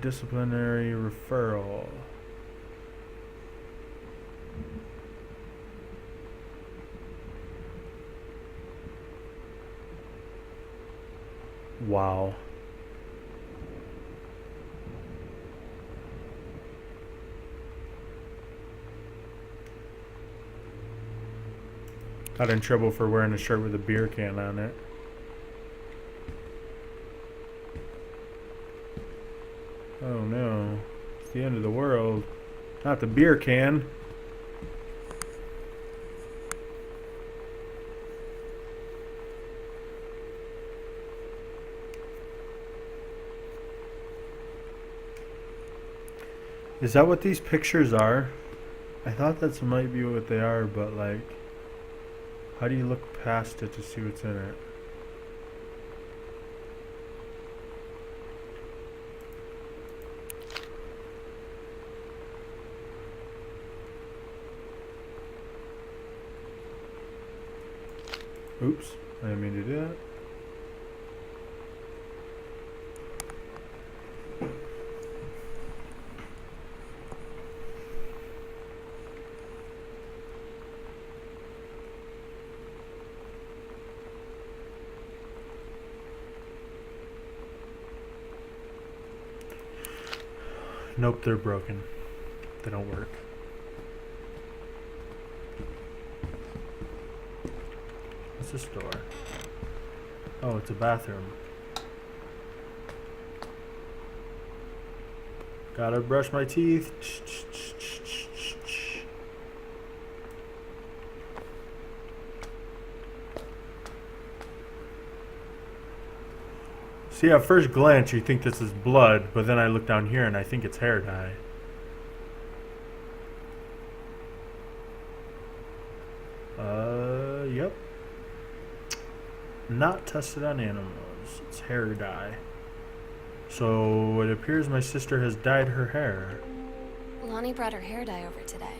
Disciplinary referral. Wow. Got in trouble for wearing a shirt with a beer can on it. Oh no. It's the end of the world. Not the beer can. Is that what these pictures are? I thought that might be what they are, but like, how do you look past it to see what's in it? Oops, I didn't mean to do that. Nope, they're broken. They don't work. What's this door? Oh, it's a bathroom. Gotta brush my teeth. See, at first glance, you think this is blood, but then I look down here and I think it's hair dye. Yep. Not tested on animals. It's hair dye. So it appears my sister has dyed her hair. Lonnie brought her hair dye over today.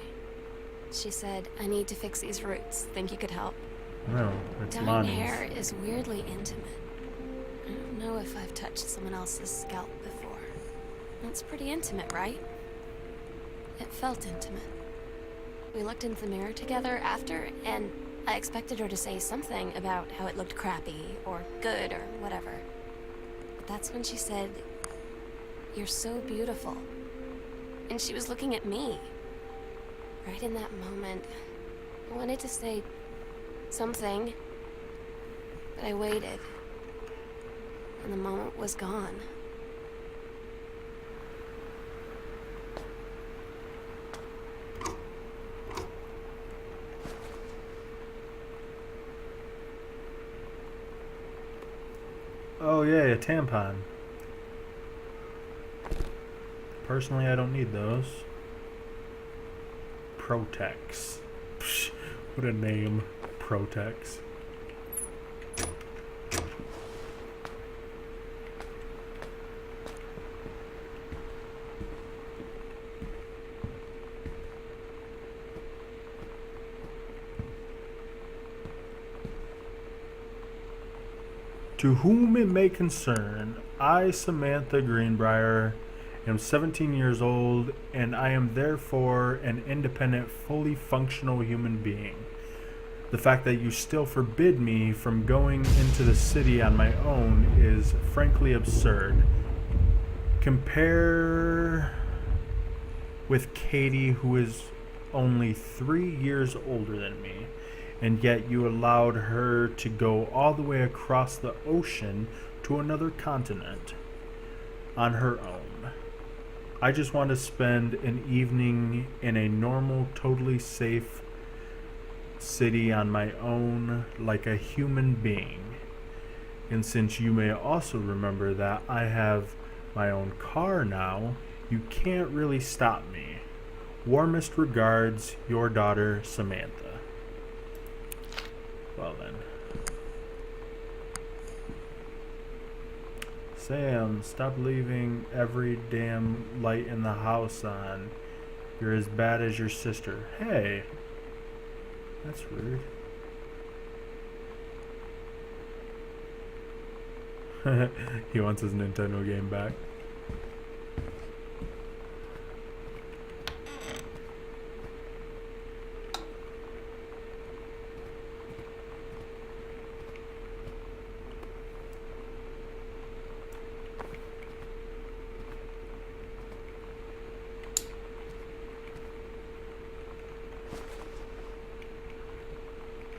She said, I need to fix these roots. Think you could help? No, it's Dyeing Lonnie's. hair is weirdly intimate. I don't know if I've touched someone else's scalp before. That's pretty intimate, right? It felt intimate. We looked into the mirror together after, and I expected her to say something about how it looked crappy, or good, or whatever. But that's when she said, "You're so beautiful." And she was looking at me. Right in that moment, I wanted to say something, but I waited. And the moment was gone. Oh yeah, a tampon. Personally, I don't need those. Protex. Psh, what a name. Protex. To whom it may concern, I, Samantha Greenbrier, am 17 years old, and I am therefore an independent, fully functional human being. The fact that you still forbid me from going into the city on my own is frankly absurd. Compare with Katie, who is only 3 years older than me, and yet you allowed her to go all the way across the ocean to another continent on her own. I just want to spend an evening in a normal, totally safe city on my own like a human being. And since you may also remember that I have my own car now, you can't really stop me. Warmest regards, your daughter, Samantha. Well then. Sam, stop leaving every damn light in the house on. You're as bad as your sister. Hey. That's rude. He wants his Nintendo game back.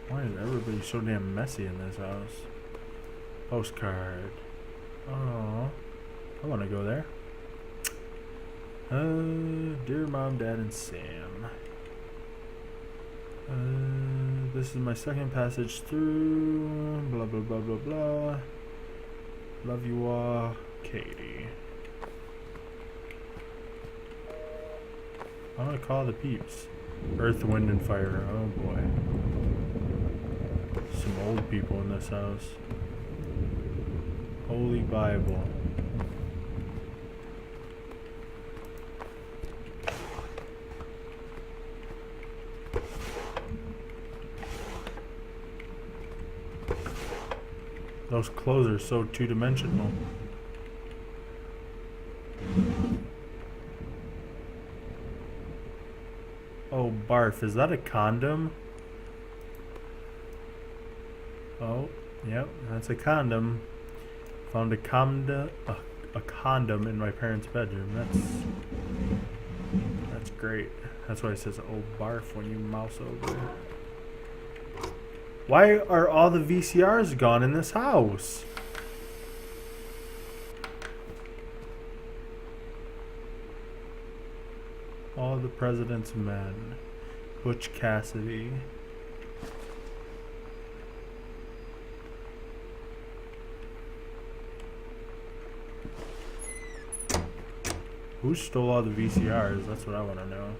Why is everybody so damn messy in this house? Postcard. Oh, I want to go there. Dear Mom, Dad, and Sam. This is my second passage through. Blah, blah, blah, blah, blah. Love you all, Katie. I'm gonna call the peeps. Earth, wind, and fire. Oh boy. Some old people in this house. Holy Bible. Those clothes are so two-dimensional. Oh, barf. Is that a condom? Oh, yep, that's a condom. Found a condom in my parents' bedroom. That's great. That's why it says "oh barf" when you mouse over it. Why are all the VCRs gone in this house? All the President's Men. Butch Cassidy. Who stole all the VCRs? That's what I want to know.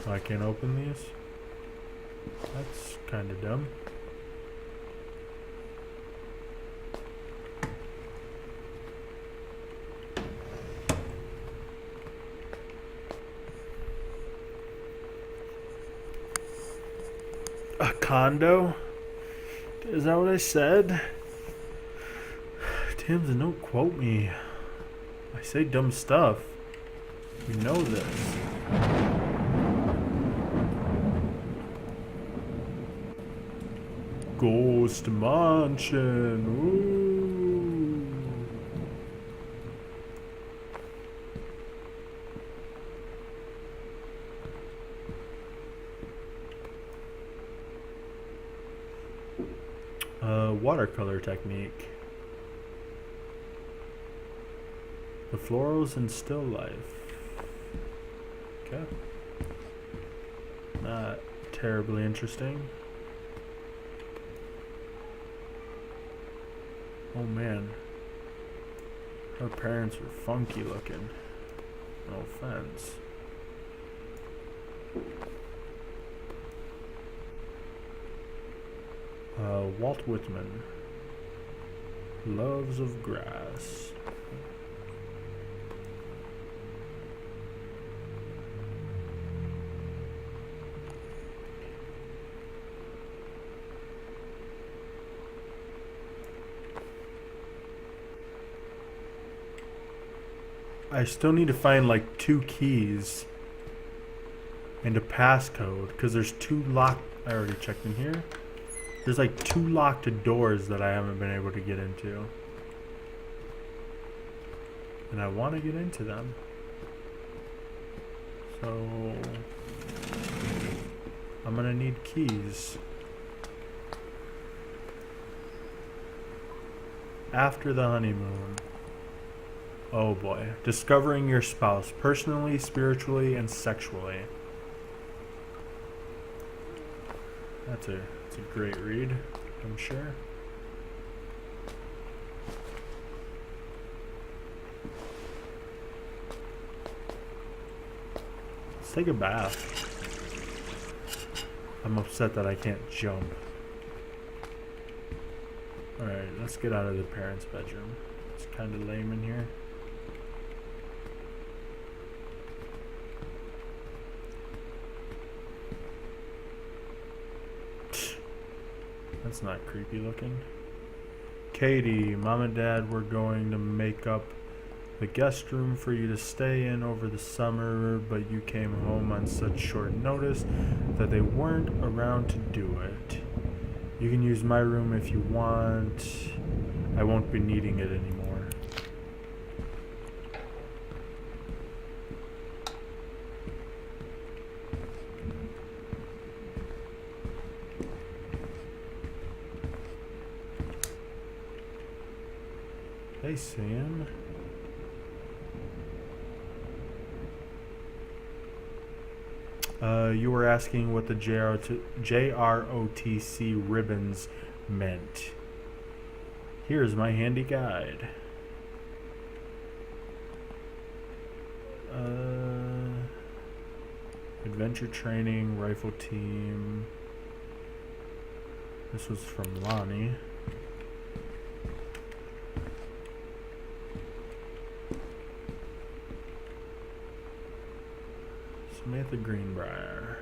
I can't open these? That's kind of dumb. A condo? Is that what I said? Tamsin, don't quote me. I say dumb stuff. You know this. Ghost Mansion. Ooh. Watercolor technique. The florals in still life. Okay. Not terribly interesting. Oh man, her parents were funky looking. No offense. Walt Whitman. Loves of Grass. I still need to find like 2 keys and a passcode because there's 2 locked. I already checked in here. There's like 2 locked doors that I haven't been able to get into, and I want to get into them. So I'm gonna need keys. After the honeymoon. Oh boy. Discovering your spouse, personally, spiritually, and sexually. That's a great read, I'm sure. Let's take a bath. I'm upset that I can't jump. Alright, let's get out of the parents' bedroom. It's kind of lame in here. That's not creepy looking. Katie, Mom and Dad were going to make up the guest room for you to stay in over the summer, but you came home on such short notice that they weren't around to do it. You can use my room if you want. I won't be needing it anymore. Hey, Sam. You were asking what the JROTC ribbons meant. Here's my handy guide. Adventure training, rifle team. This was from Lonnie. Samantha Greenbrier.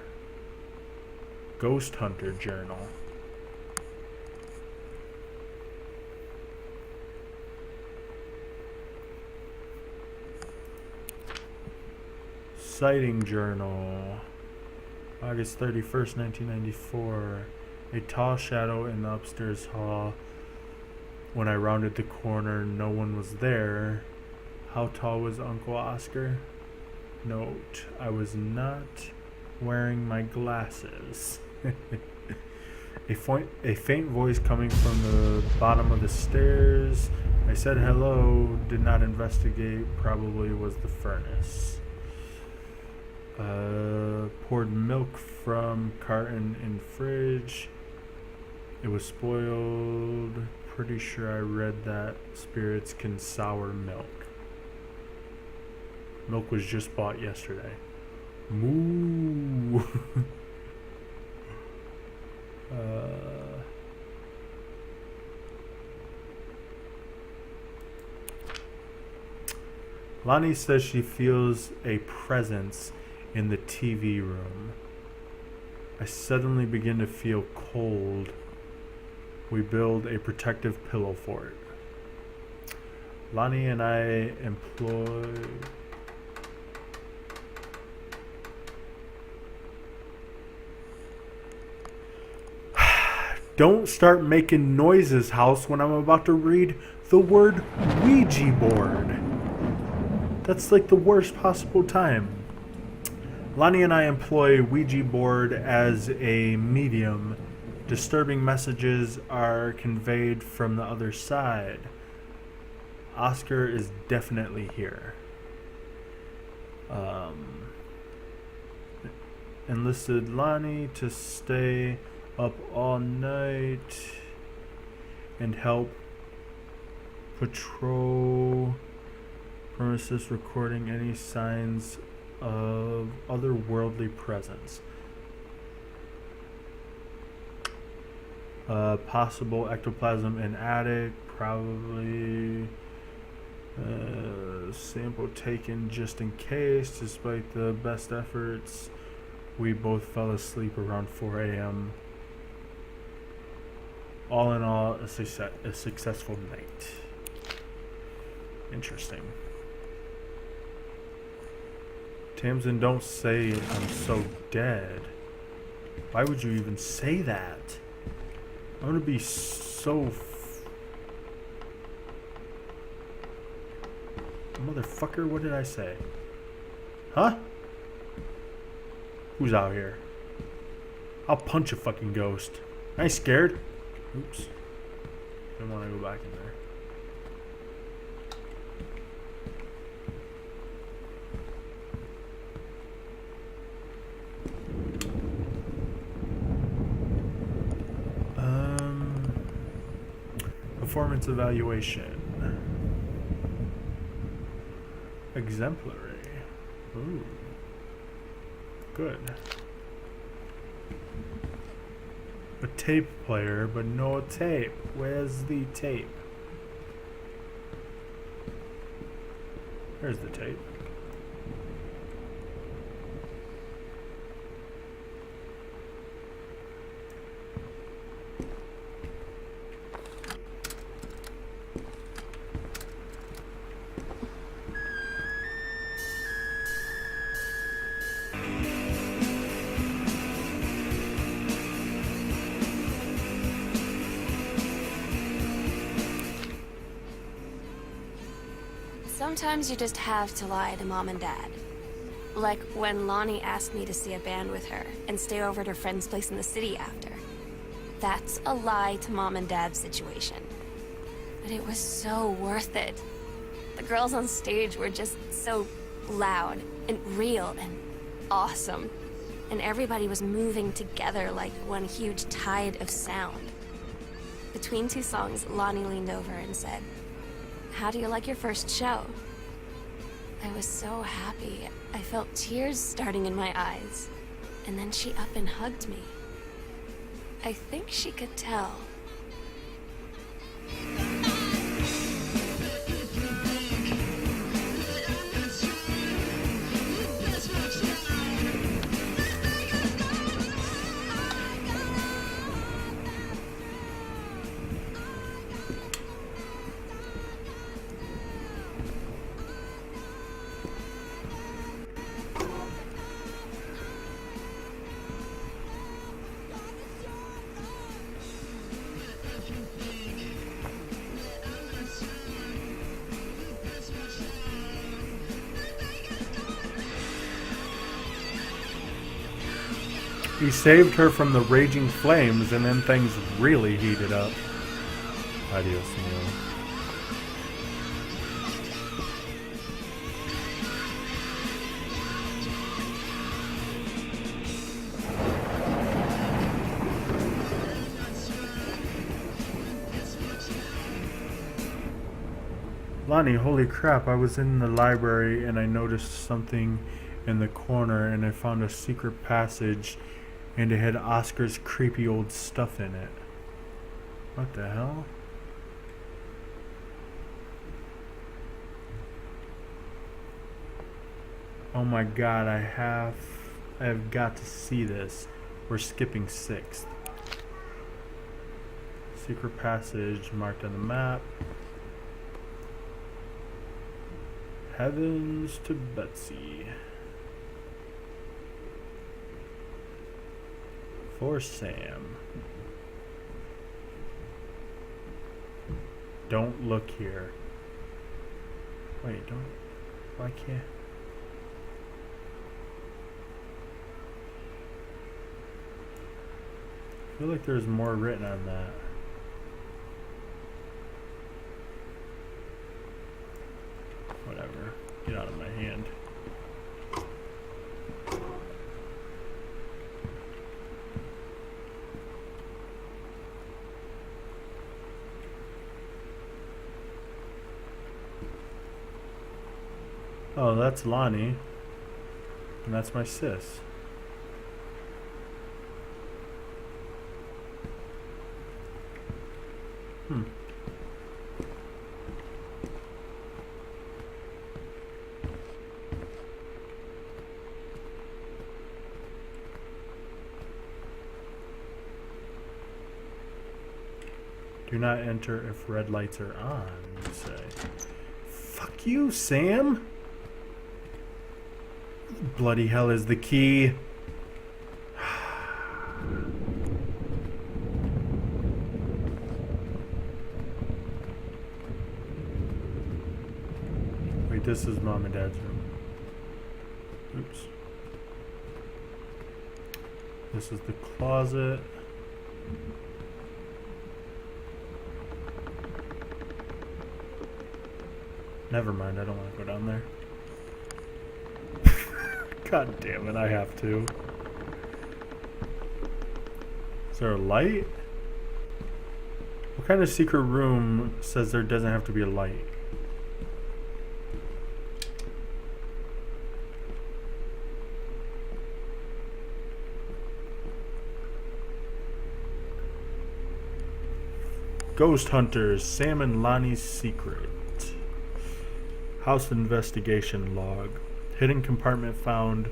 Ghost Hunter Journal. Sighting Journal. August 31st, 1994. A tall shadow in the upstairs hall. When I rounded the corner, no one was there. How tall was Uncle Oscar? Note, I was not wearing my glasses. A faint voice coming from the bottom of the stairs. I said hello, did not investigate, probably was the furnace. Poured milk from carton in fridge. It was spoiled. Pretty sure I read that spirits can sour milk. Milk was just bought yesterday. Moo. Lonnie says she feels a presence in the TV room. I suddenly begin to feel cold. We build a protective pillow fort. Lonnie and I employ... Don't start making noises, house, when I'm about to read the word Ouija board. That's like the worst possible time. Lonnie and I employ Ouija board as a medium. Disturbing messages are conveyed from the other side. Oscar is definitely here. Enlisted Lonnie to stay up all night and help patrol premises, recording any signs of otherworldly presence. Possible ectoplasm in attic, probably. Sample taken just in case. Despite the best efforts, we both fell asleep around 4 a.m. All in all, a successful night. Interesting. Tamsin, don't say I'm so dead. Why would you even say that? I'm gonna be so... Motherfucker, what did I say? Huh? Who's out here? I'll punch a fucking ghost. I ain't scared. Oops. Didn't want to go back in there. Performance evaluation. Exemplary. Ooh. Good. A tape player, but no tape. Where's the tape? There's the tape. Sometimes you just have to lie to Mom and Dad. Like when Lonnie asked me to see a band with her and stay over at her friend's place in the city after. That's a lie to Mom and Dad's situation. but it was so worth it. The girls on stage were just so loud and real and awesome. And everybody was moving together like one huge tide of sound. Between two songs, Lonnie leaned over and said, "How do you like your first show?" I was so happy. I felt tears starting in my eyes. And then she up and hugged me. I think she could tell. He saved her from the raging flames, and then things really heated up. Adios, Neil. Lonnie, holy crap, I was in the library and I noticed something in the corner and I found a secret passage and it had Oscar's creepy old stuff in it. What the hell? Oh my god, I have got to see this. We're skipping 6th. Secret passage marked on the map. Heavens to Betsy. For Sam. Don't look here. Wait, don't. Why can't. I feel like there's more written on that. Whatever. Get out of my hand. Oh, that's Lonnie. And that's my sis. Do not enter if red lights are on, you say. Fuck you, Sam! Bloody hell is the key. Wait, this is Mom and Dad's room. Oops. This is the closet. Never mind, I don't want to go down there. God damn it, I have to. Is there a light? What kind of secret room says there doesn't have to be a light? Ghost Hunters, Sam and Lonnie's secret. House investigation log. Hidden compartments found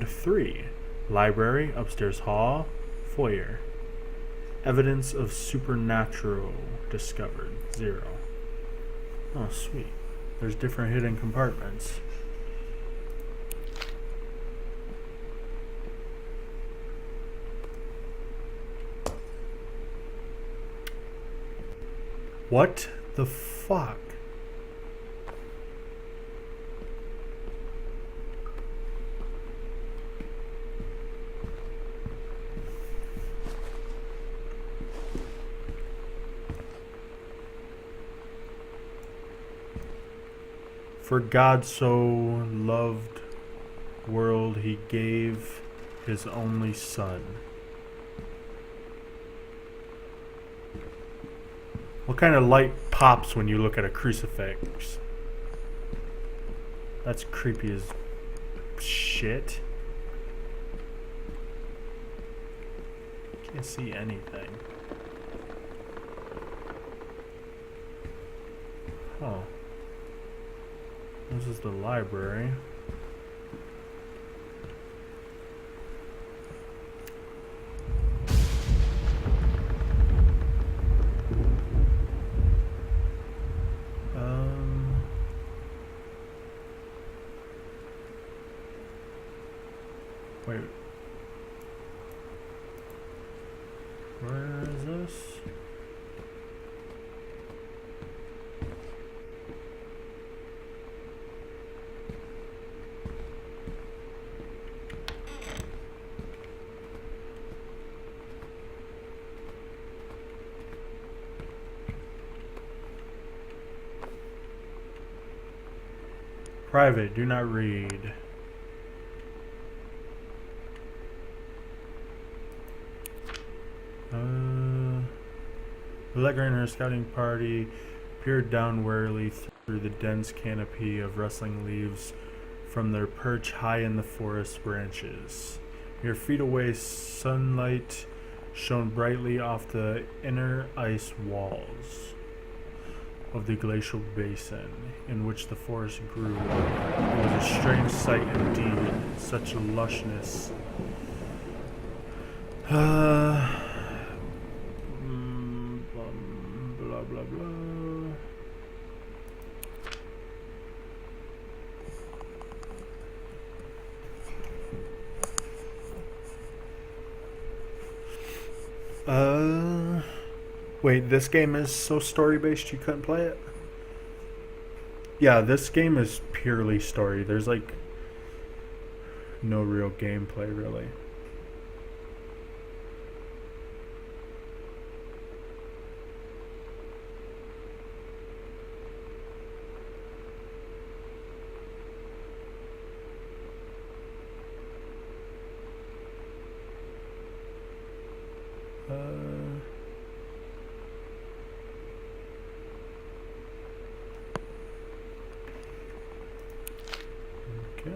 3. Library, upstairs hall, foyer. Evidence of supernatural discovered 0. Oh, sweet. There's different hidden compartments. What the fuck? For God so loved the world, he gave his only son. What kind of light pops when you look at a crucifix? That's creepy as shit. Can't see anything. Huh. This is the library. Wait. Where is this? Private, do not read. Allegra and her scouting party peered down warily through the dense canopy of rustling leaves from their perch high in the forest branches. Mere feet away, sunlight shone brightly off the inner ice walls of the glacial basin in which the forest grew. It was a strange sight indeed, such a lushness. Blah blah blah. Wait, this game is so story-based you couldn't play it? Yeah, this game is purely story. There's like no real gameplay really. Okay.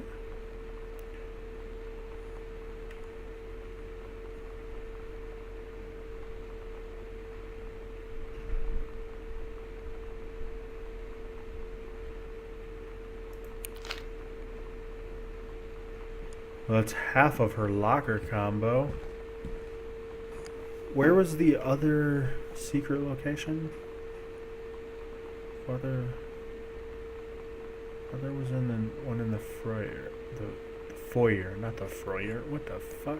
Well, that's half of her locker combo. Where was the other secret location? Other was in the one in the foyer. The foyer, not the foyer. What the fuck?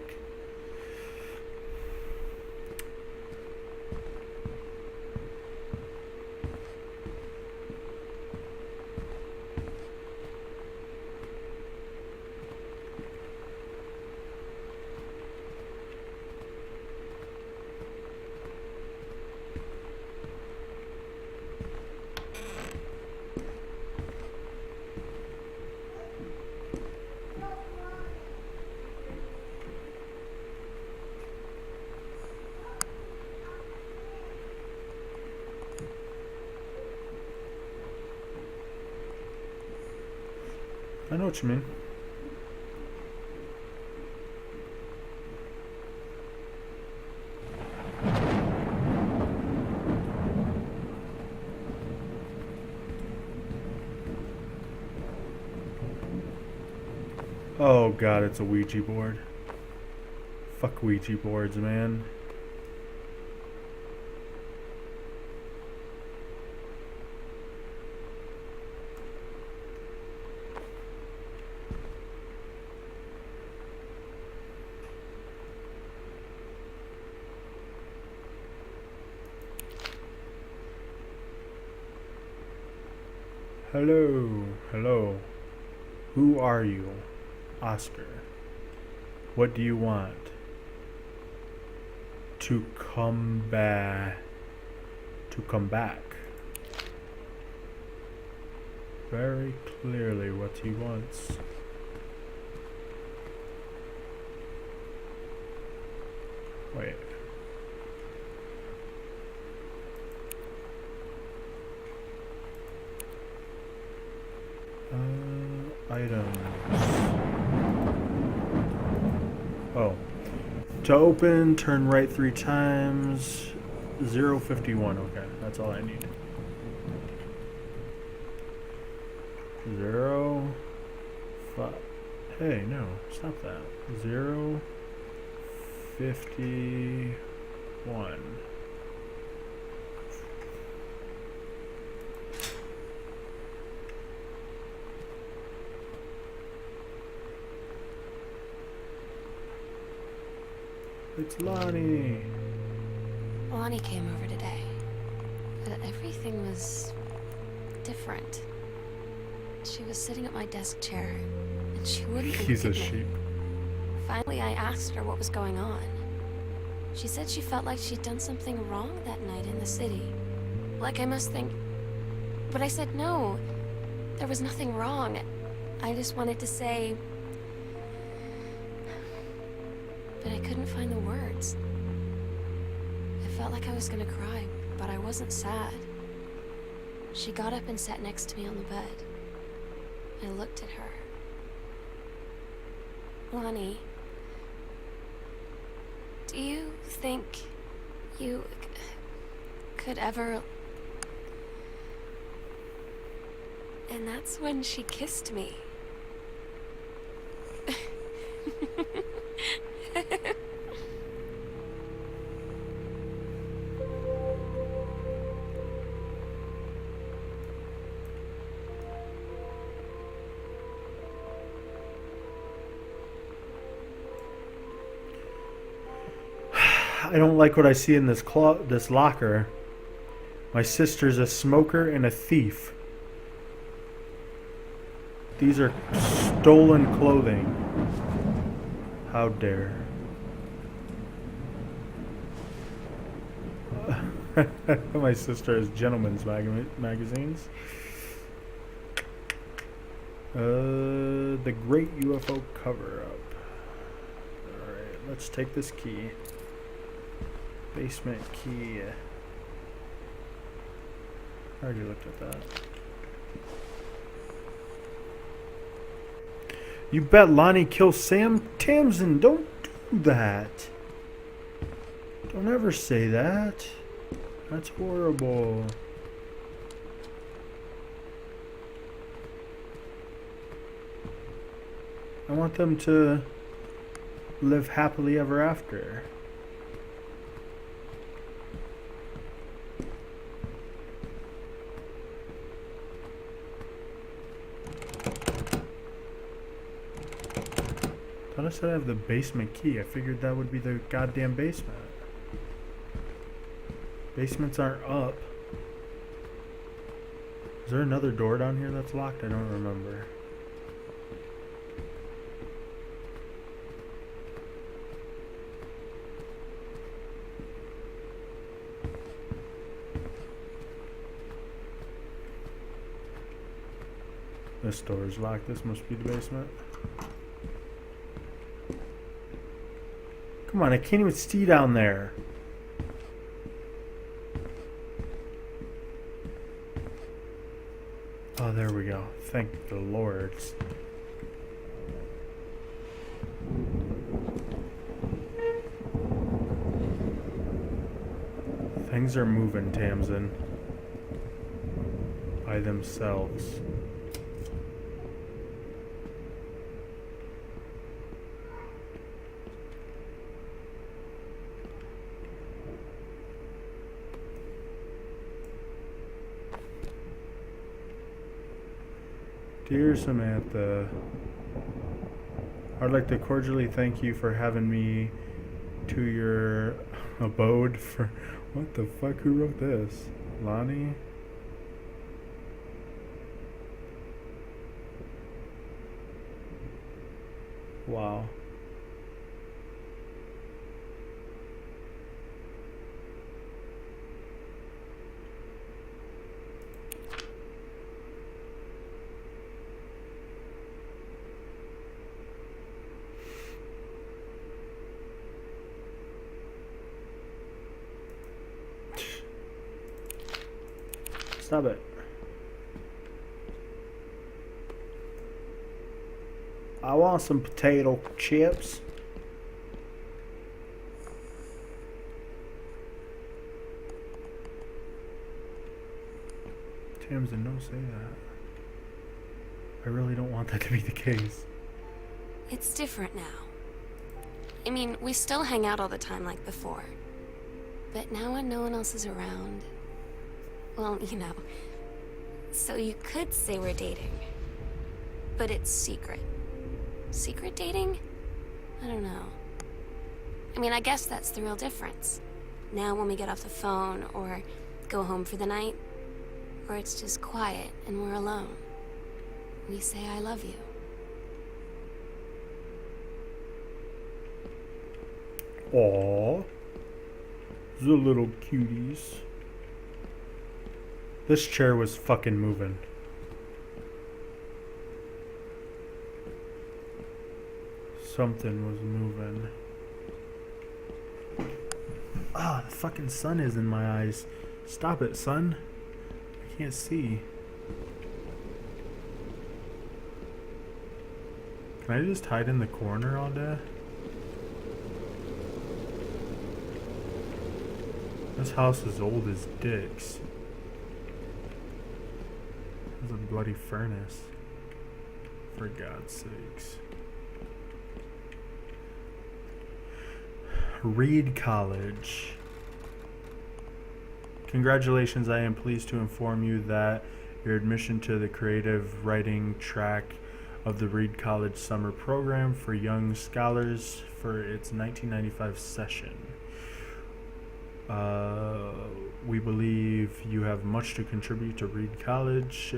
I know what you mean. Oh god, it's a Ouija board. Fuck Ouija boards, man. Hello, hello. Who are you? Oscar. What do you want? To come back. To come back. very clearly what he wants. Wait. Items. Oh. To open, turn right 3 times. 051. Okay, that's all I need. 0 5. Hey, no, stop that. 051. It's Lonnie. Lonnie came over today, but everything was different. She was sitting at my desk chair, and she wouldn't He's look a at me. sheep. Finally, I asked her what was going on. She said she felt like she'd done something wrong that night in the city. Like I must think... But I said no. There was nothing wrong. I just wanted to say... But I couldn't find the words. I felt like I was gonna cry, but I wasn't sad. She got up and sat next to me on the bed. I looked at her. Lonnie, do you think you could ever... And that's when she kissed me. I don't like what I see in this locker. My sister's a smoker and a thief. These are stolen clothing. How dare. My sister has gentlemen's magazines. The Great UFO Cover-Up. Alright, let's take this key. Basement key. I already looked at that. You bet Lonnie kills Sam Tamsin. Don't do that. Don't ever say that. That's horrible. I want them to live happily ever after. Thought I said I have the basement key. I figured that would be the goddamn basement. Basements aren't up. Is there another door down here that's locked? I don't remember. This door is locked. This must be the basement. Come on, I can't even see down there. Oh, there we go. Thank the Lords. Things are moving, Tamsin. By themselves. Dear Samantha, I'd like to cordially thank you for having me to your abode for... What the fuck? Who wrote this? Lonnie? Wow. Stop it. I want some potato chips. Tamsin, don't say that. I really don't want that to be the case. It's different now. I mean, we still hang out all the time like before. But now when no one else is around... Well, you know. So you could say we're dating. But it's secret. Secret dating? I don't know. I mean, I guess that's the real difference. Now when we get off the phone or go home for the night, or it's just quiet and we're alone, we say I love you. Aww. The little cuties. This chair was fucking moving. Something was moving. Ah, the fucking sun is in my eyes. Stop it, sun. I can't see. Can I just hide in the corner all day? This house is old as dicks. There's a bloody furnace. For God's sakes. Reed College. Congratulations, I am pleased to inform you that your admission to the creative writing track of the Reed College Summer Program for Young Scholars for its 1995 session. We believe you have much to contribute to Reed College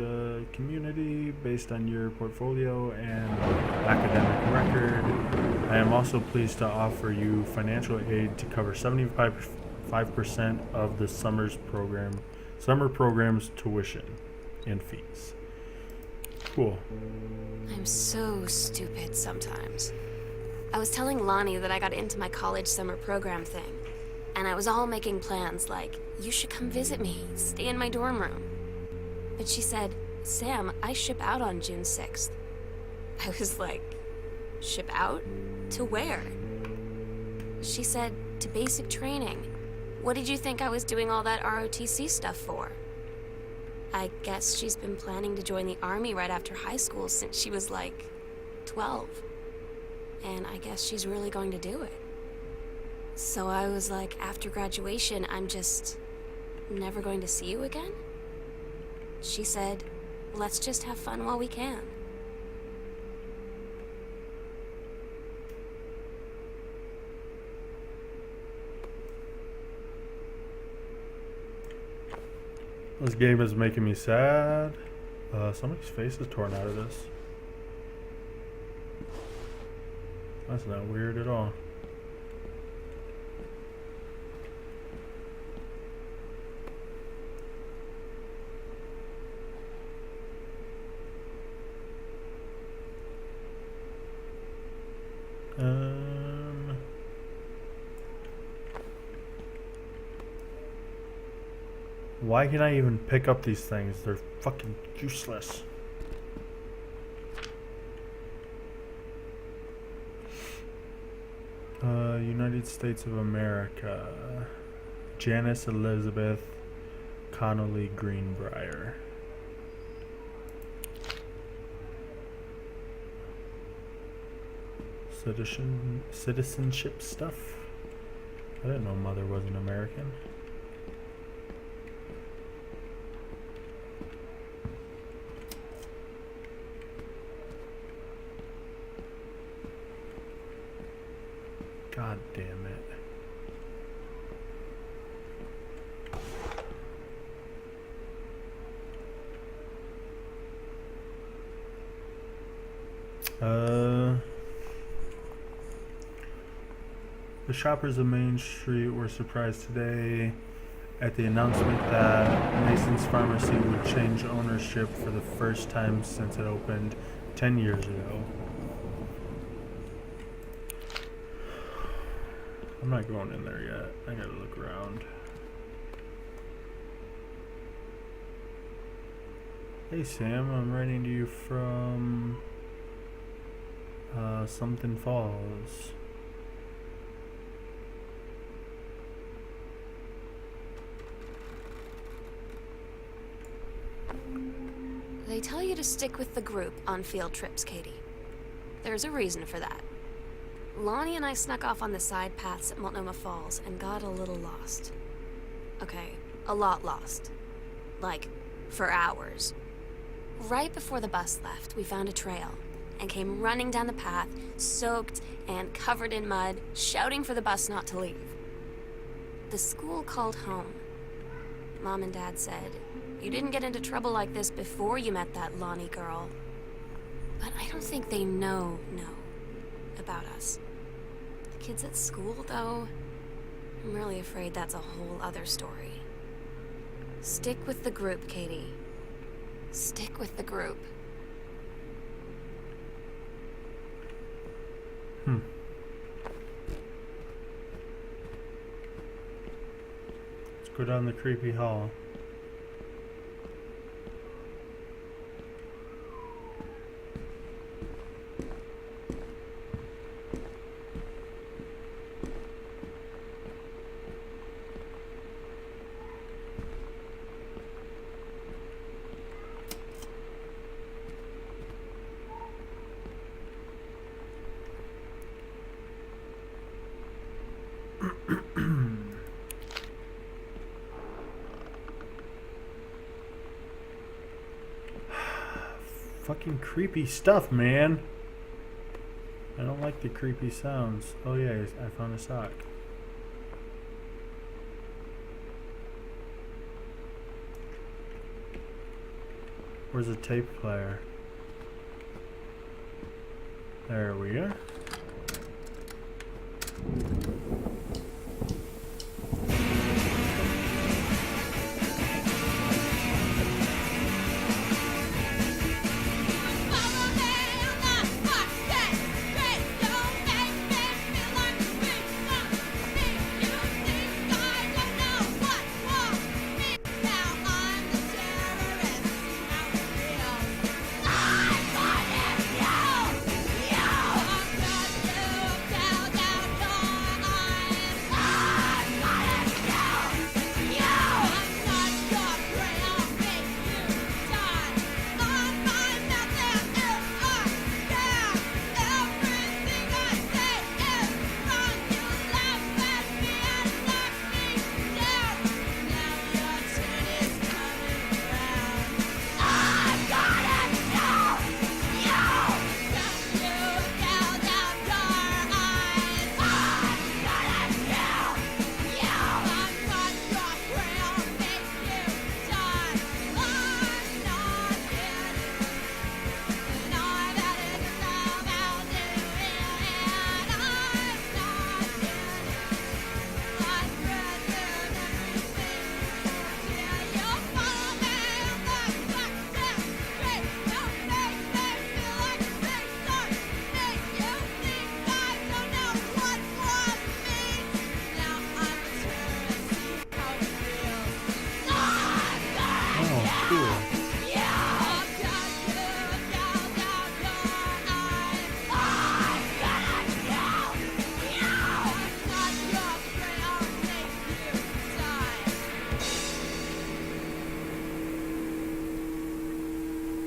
community based on your portfolio and academic record. I am also pleased to offer you financial aid to cover 75% of the summer program's tuition and fees. Cool. I'm so stupid sometimes. I was telling Lonnie that I got into my college summer program thing, and I was all making plans like, you should come visit me, stay in my dorm room. But she said, Sam, I ship out on June 6th. I was like, ship out? To where? She said, to basic training. What did you think I was doing all that ROTC stuff for? I guess she's been planning to join the army right after high school since she was like 12. And I guess she's really going to do it. So I was like, after graduation, I'm just never going to see you again? She said, let's just have fun while we can. This game is making me sad. Somebody's face is torn out of this. That's not weird at all. Why can I even pick up these things? They're fucking useless. United States of America. Janice Elizabeth Connolly Greenbrier. Citizenship stuff? I didn't know Mother was an American. God damn it. The shoppers of Main Street were surprised today at the announcement that Mason's Pharmacy would change ownership for the first time since it opened 10 years ago. I'm not going in there yet. I gotta look around. Hey Sam, I'm writing to you from Something Falls. They tell you to stick with the group on field trips, Katie. There's a reason for that. Lonnie and I snuck off on the side paths at Multnomah Falls and got a little lost. Okay, a lot lost. Like, for hours. Right before the bus left, we found a trail and came running down the path, soaked and covered in mud, shouting for the bus not to leave. The school called home. Mom and Dad said, "You didn't get into trouble like this before you met that Lonnie girl." But I don't think they know about us. The kids at school, though, I'm really afraid that's a whole other story. Stick with the group, Katie. Stick with the group. Let's go down the creepy hall. Fucking creepy stuff, man. I don't like the creepy sounds. Oh yeah, I found a sock. Where's the tape player? There we go.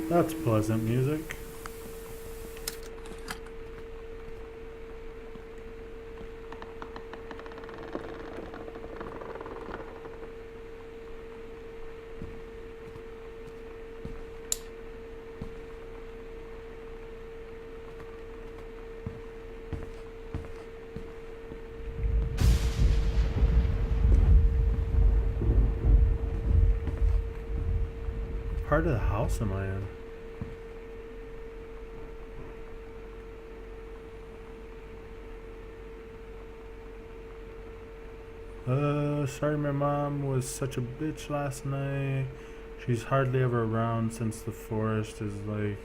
That's pleasant music. Part of the house am I in? Sorry my mom was such a bitch last night. She's hardly ever around since the forest is like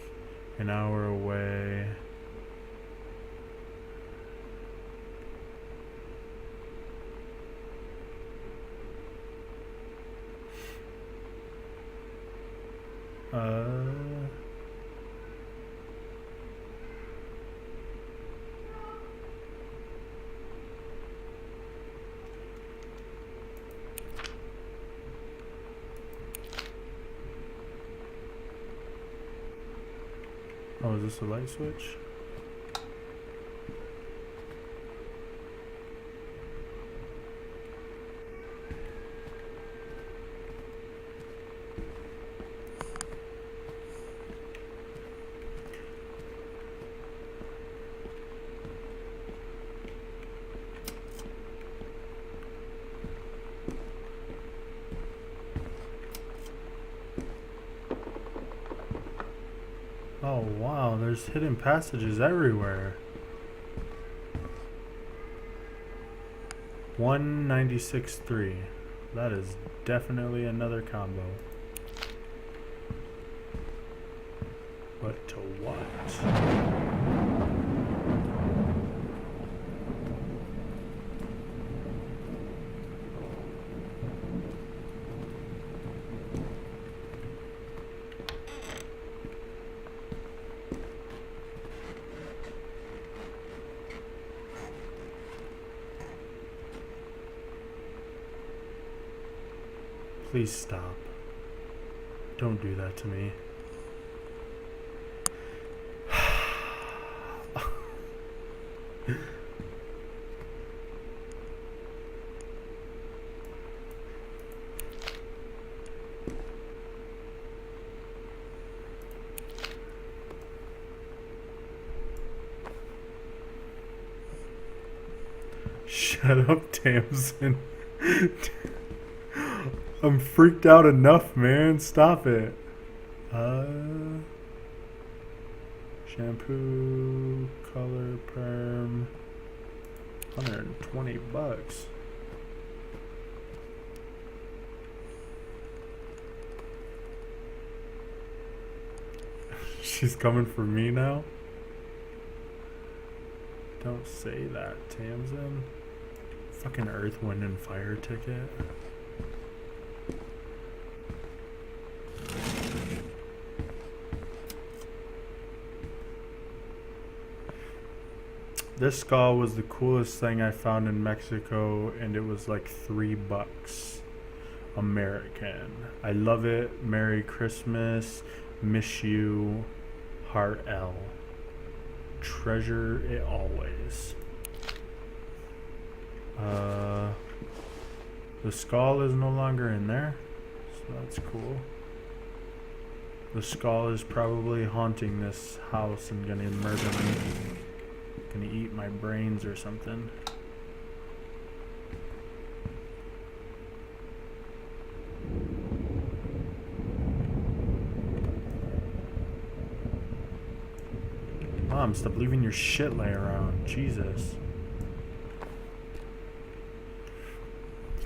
an hour away. Uh. Oh, is this a light switch? Oh wow, there's hidden passages everywhere. 196.3. That is definitely another combo. But to what? Please stop. Don't do that to me. Shut up, Tamsin. I'm freaked out enough, man. Stop it. Shampoo, color, perm. $120. She's coming for me now? Don't say that, Tamsin. Fucking Earth, Wind, and Fire ticket. This skull was the coolest thing I found in Mexico, and it was like $3 American. I love it. Merry Christmas. Miss you. Heart L. Treasure it always. The skull is no longer in there, so that's cool. The skull is probably haunting this house and gonna murder me. Gonna eat my brains or something. Mom, stop leaving your shit lay around. Jesus.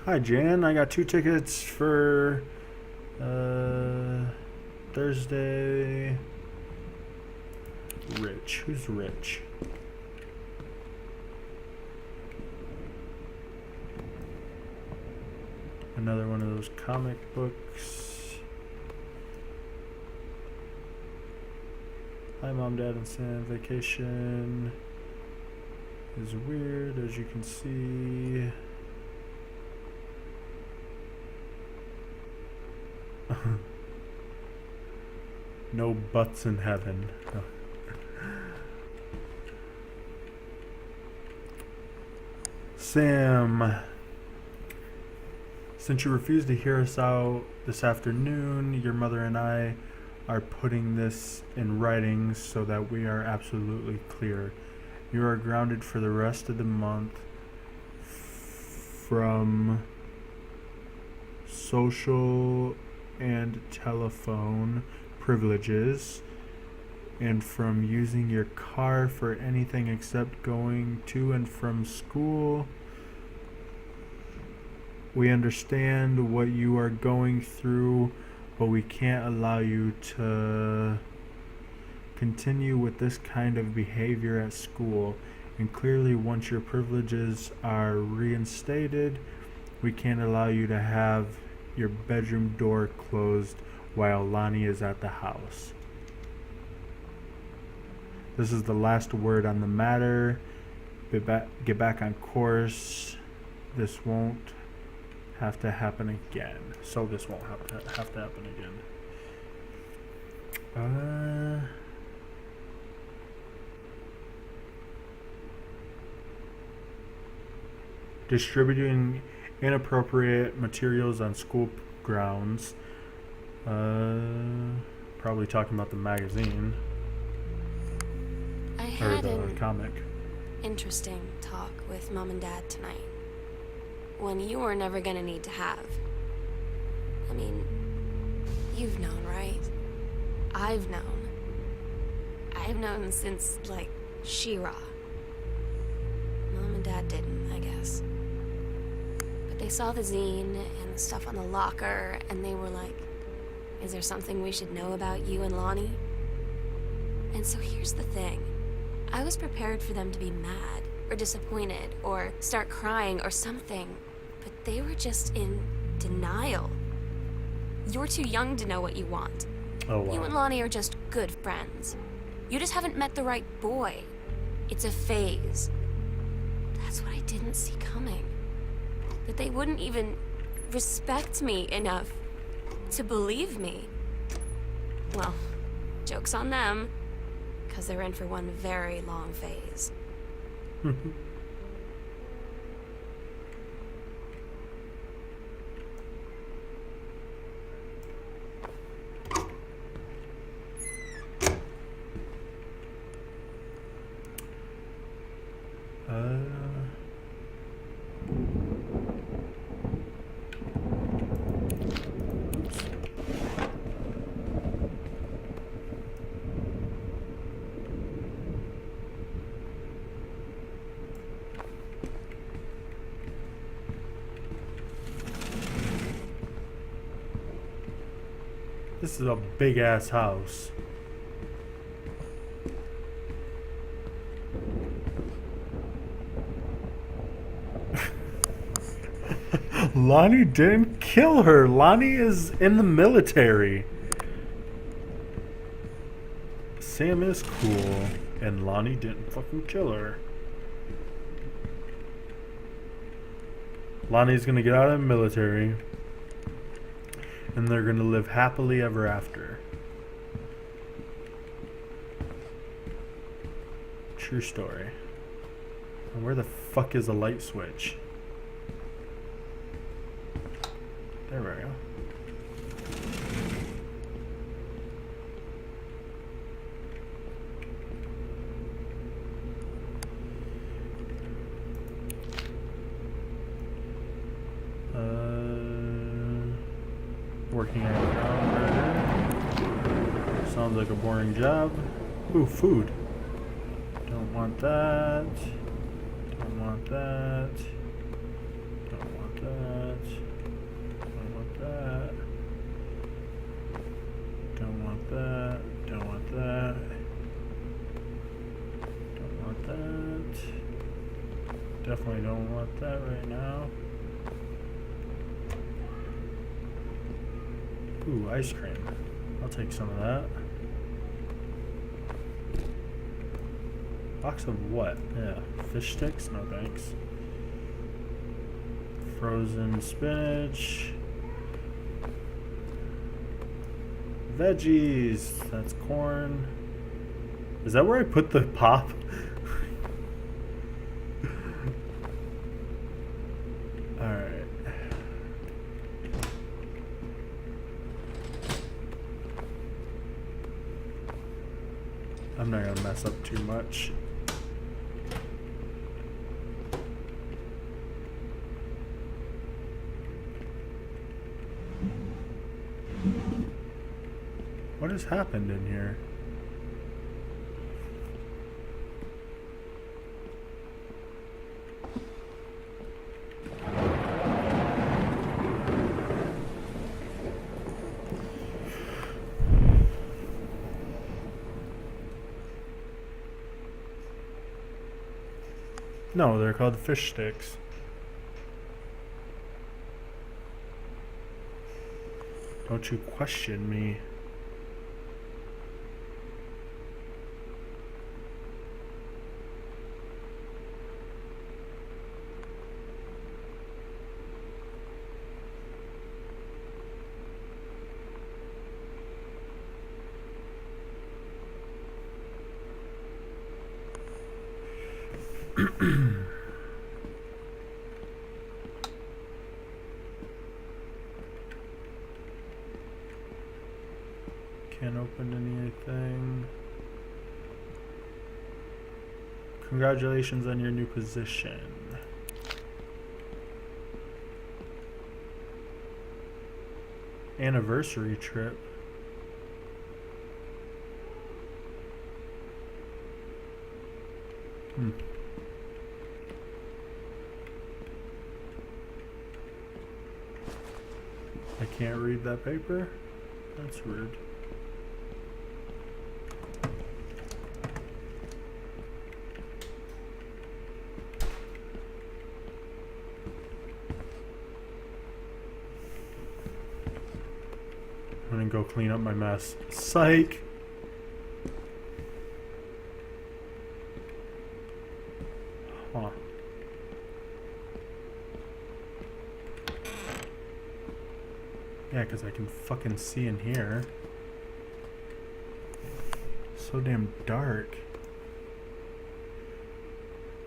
Hi, Jan. I got 2 tickets for Thursday. Rich. Who's Rich? Another one of those comic books. Hi, Mom, Dad, and Sam. Vacation is weird, as you can see. No butts in heaven. Sam, since you refused to hear us out this afternoon, your mother and I are putting this in writing so that we are absolutely clear. You are grounded for the rest of the month from social and telephone privileges and from using your car for anything except going to and from school. We understand what you are going through, but we can't allow you to continue with this kind of behavior at school. And clearly, once your privileges are reinstated, we can't allow you to have your bedroom door closed while Lonnie is at the house. This is the last word on the matter. Get back on course. This won't have to happen again. So this won't have to happen again. Distributing inappropriate materials on school grounds. Probably talking about the magazine I or had the an comic. interesting talk with Mom and Dad tonight. One you were never gonna need to have. I mean, you've known, right? I've known. I've known since, like, She-Ra. Mom and Dad didn't, I guess. But they saw the zine and the stuff on the locker, and they were like, is there something we should know about you and Lonnie? And so here's the thing. I was prepared for them to be mad, or disappointed, or start crying, or something. But they were just in denial. You're too young to know what you want. Oh wow. You and Lonnie are just good friends. You just haven't met the right boy. It's a phase. That's what I didn't see coming. That they wouldn't even respect me enough to believe me. Well, joke's on them, because they're in for one very long phase. This is a big ass house. Lonnie didn't kill her. Lonnie is in the military. Sam is cool, and Lonnie didn't fucking kill her. Lonnie's gonna get out of the military, and they're gonna live happily ever after. True story. And where the fuck is the light switch? There we go. Working at a burger. Sounds like a boring job. Ooh, food. Don't want that. Don't want that. Don't want that. Don't want that. Don't want that. Don't want that. Don't want that. Definitely don't want that right now. Ooh, ice cream. I'll take some of that. Box of what? Yeah, fish sticks? No thanks. Frozen spinach. Veggies. That's corn. Is that where I put the pop? Alright. I'm not gonna mess up too much. What has happened in here? No, they're called fish sticks. Don't you question me. Can't open anything. Congratulations on your new position. Anniversary trip. I can't read that paper? That's rude. I'm gonna go clean up my mess. Psych! Huh. Yeah, 'cause I can fucking see in here. So damn dark.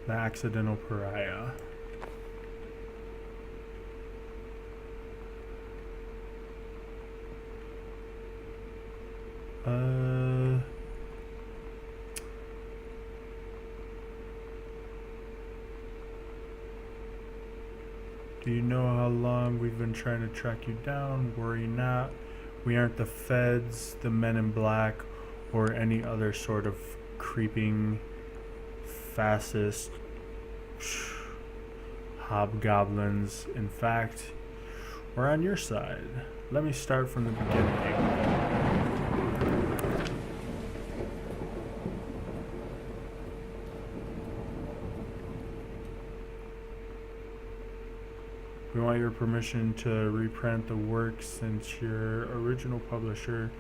The accidental pariah. Do you know how long we've been trying to track you down? Worry not. We aren't the feds, the men in black, or any other sort of creeping fascist hobgoblins. In fact, we're on your side. Let me start from the beginning. We want your permission to reprint the work since your original publisher.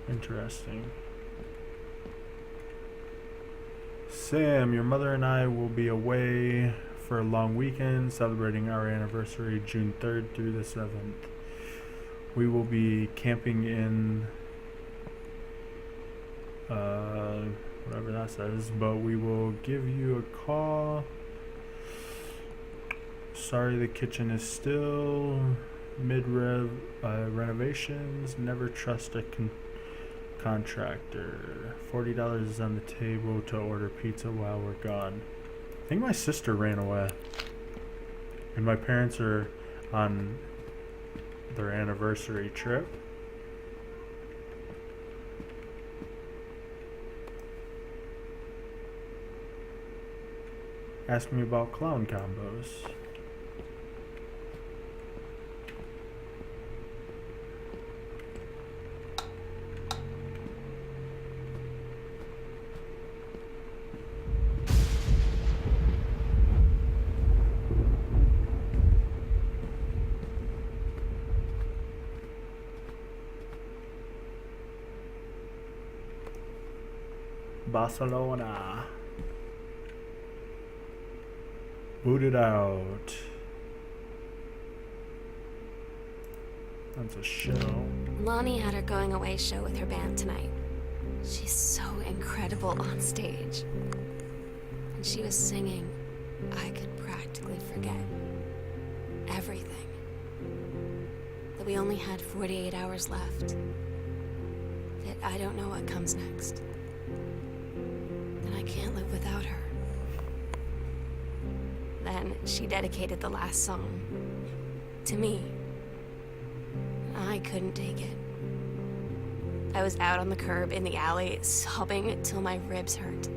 Interesting. Sam, your mother and I will be away for a long weekend celebrating our anniversary June 3rd through the 7th. We will be camping in whatever that says, but we will give you a call. Sorry, the kitchen is still renovations. Never trust a contractor. $40 is on the table to order pizza while we're gone. I think my sister ran away, and my parents are on their anniversary trip. Ask me about clown combos. Barcelona. Booted out. That's a show. Lonnie had her going away show with her band tonight. She's so incredible on stage. And she was singing, I could practically forget everything. That we only had 48 hours left. That I don't know what comes next. That I can't live without her. Then she dedicated the last song to me. I couldn't take it. I was out on the curb in the alley, sobbing till my ribs hurt.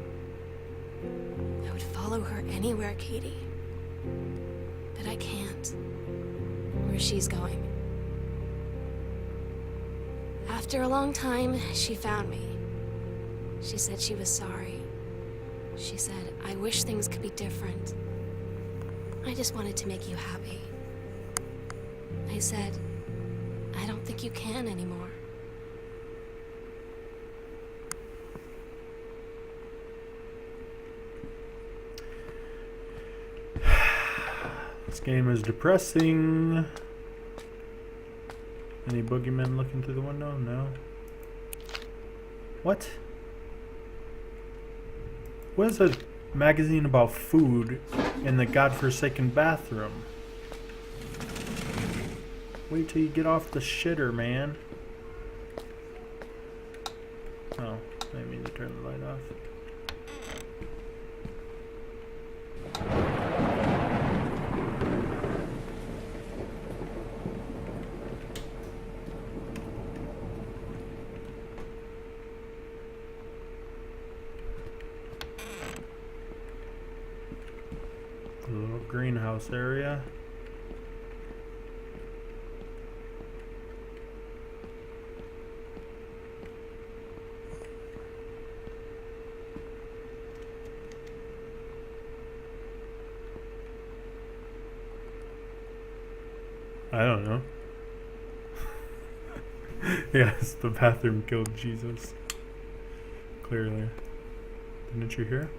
I would follow her anywhere, Katie. But I can't. Where she's going. After a long time, she found me. She said she was sorry. She said, I wish things could be different. I just wanted to make you happy. I said, I don't think you can anymore. This game is depressing. Any boogeymen looking through the window? No. What? What is a magazine about food in the godforsaken bathroom? Wait till you get off the shitter, man. Oh, I didn't mean to turn the light off. A little greenhouse area. I don't know. Yes, the bathroom killed Jesus. Clearly. Didn't you hear?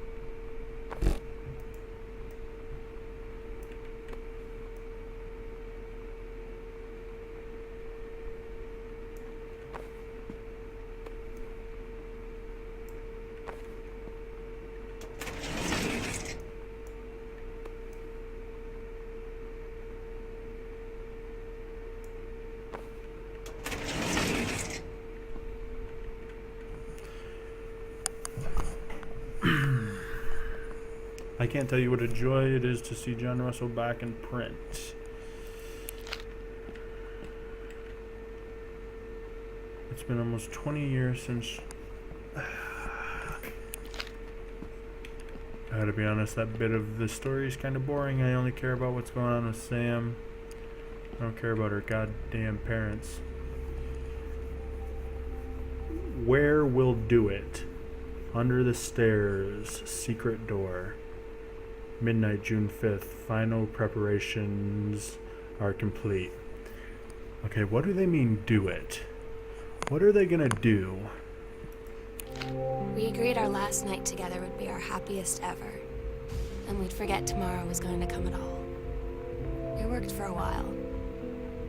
I can't tell you what a joy it is to see John Russell back in print. It's been almost 20 years since... I gotta be honest, that bit of the story is kind of boring. I only care about what's going on with Sam. I don't care about her goddamn parents. Where will do it? Under the stairs, secret door. Midnight, June 5th. Final preparations are complete. Okay, what do they mean, do it? What are they gonna do? We agreed our last night together would be our happiest ever, and we'd forget tomorrow was going to come at all. It worked for a while.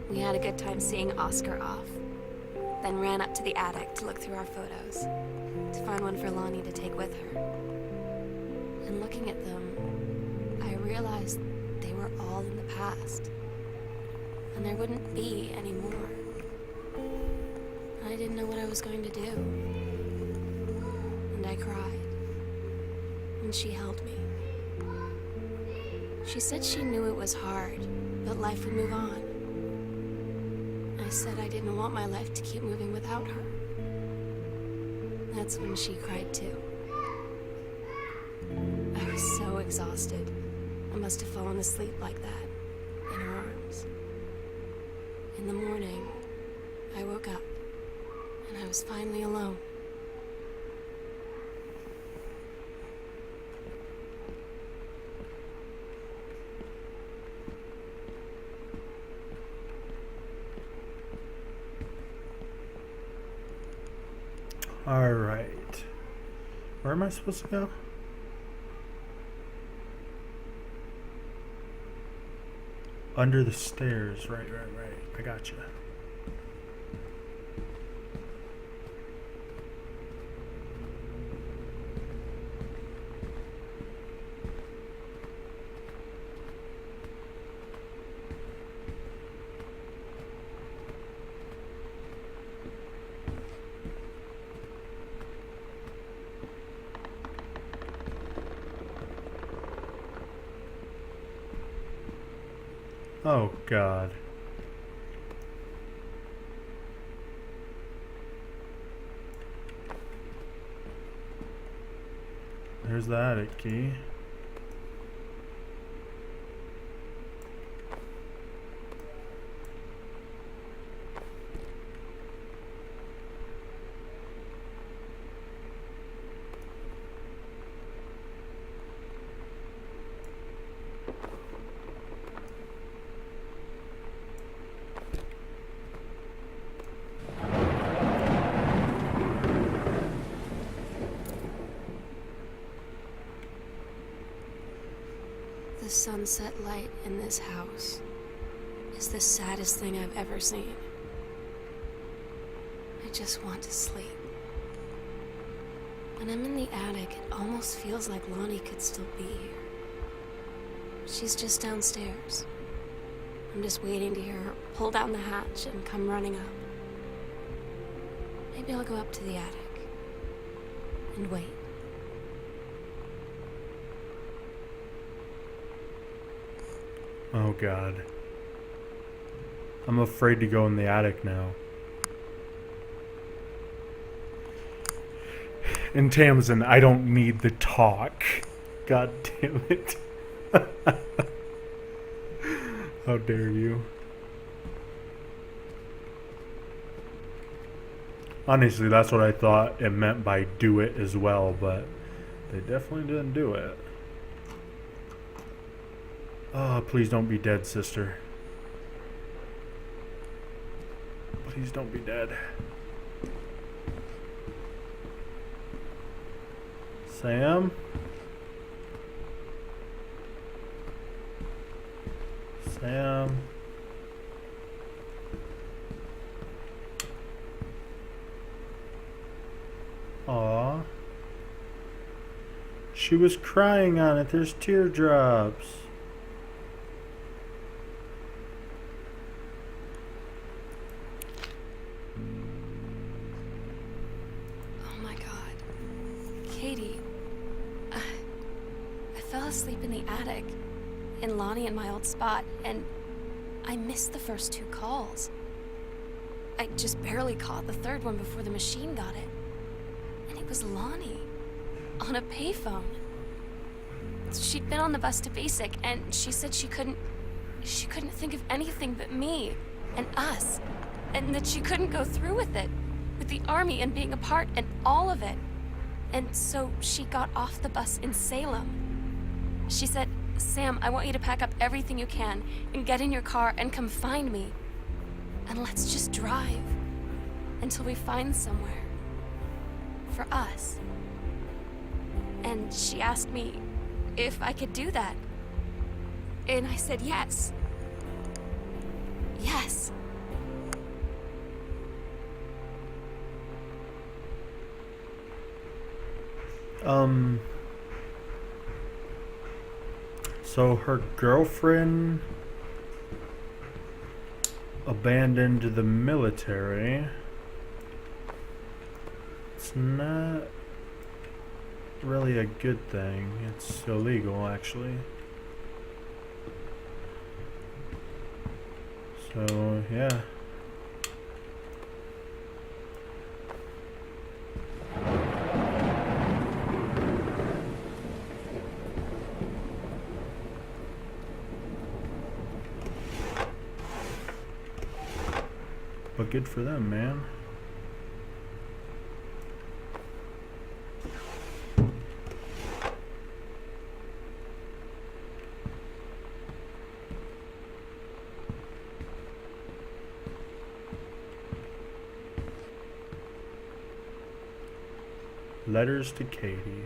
We had a good time seeing Oscar off, then ran up to the attic to look through our photos, to find one for Lonnie to take with her. And looking at them, I realized they were all in the past, and there wouldn't be any more. I didn't know what I was going to do, and I cried, and she held me. She said she knew it was hard, but life would move on. I said I didn't want my life to keep moving without her. That's when she cried too. I was so exhausted. I must have fallen asleep like that, in her arms. In the morning, I woke up, and I was finally alone. Alright. Where am I supposed to go? Under the stairs. Right. I got you. Oh, God. There's the attic key. The sunset light in this house is the saddest thing I've ever seen. I just want to sleep. When I'm in the attic, it almost feels like Lonnie could still be here. She's just downstairs. I'm just waiting to hear her pull down the hatch and come running up. Maybe I'll go up to the attic and wait. Oh God. I'm afraid to go in the attic now. And Tamsin, I don't need the talk. God damn it. How dare you. Honestly, that's what I thought it meant by do it as well, but they definitely didn't do it. Oh, please don't be dead, sister. Please don't be dead. Sam? Sam? Aw. She was crying on it. There's teardrops. Oh my God. Katie. I fell asleep in the attic, in Lonnie and my old spot, and I missed the first 2 calls. I just barely caught the third one before the machine got it. And it was Lonnie, on a payphone. She'd been on the bus to Basic, and she said she couldn't think of anything but me and us, and that she couldn't go through with it, with the army and being apart and all of it. And so she got off the bus in Salem. She said, "Sam, I want you to pack up everything you can and get in your car and come find me. And let's just drive until we find somewhere for us." And she asked me if I could do that. And I said yes. Yes. So her girlfriend abandoned the military. It's not really a good thing. It's illegal, actually. So, yeah. But good for them, man. Letters to Katie.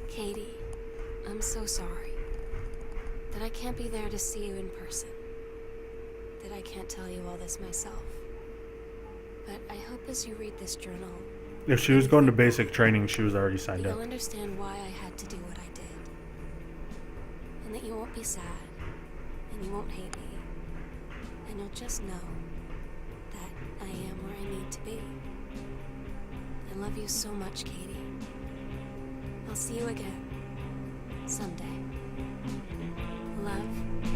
Katie, I'm so sorry that I can't be there to see you in person, that I can't tell you all this myself. But I hope as you read this journal, If she was going to basic training, she was already signed you'll up. understand why I had to do what I did. And that you won't be sad, and you won't hate me. And you'll just know that I am where I need to be. I love you so much, Katie. I'll see you again someday. Love,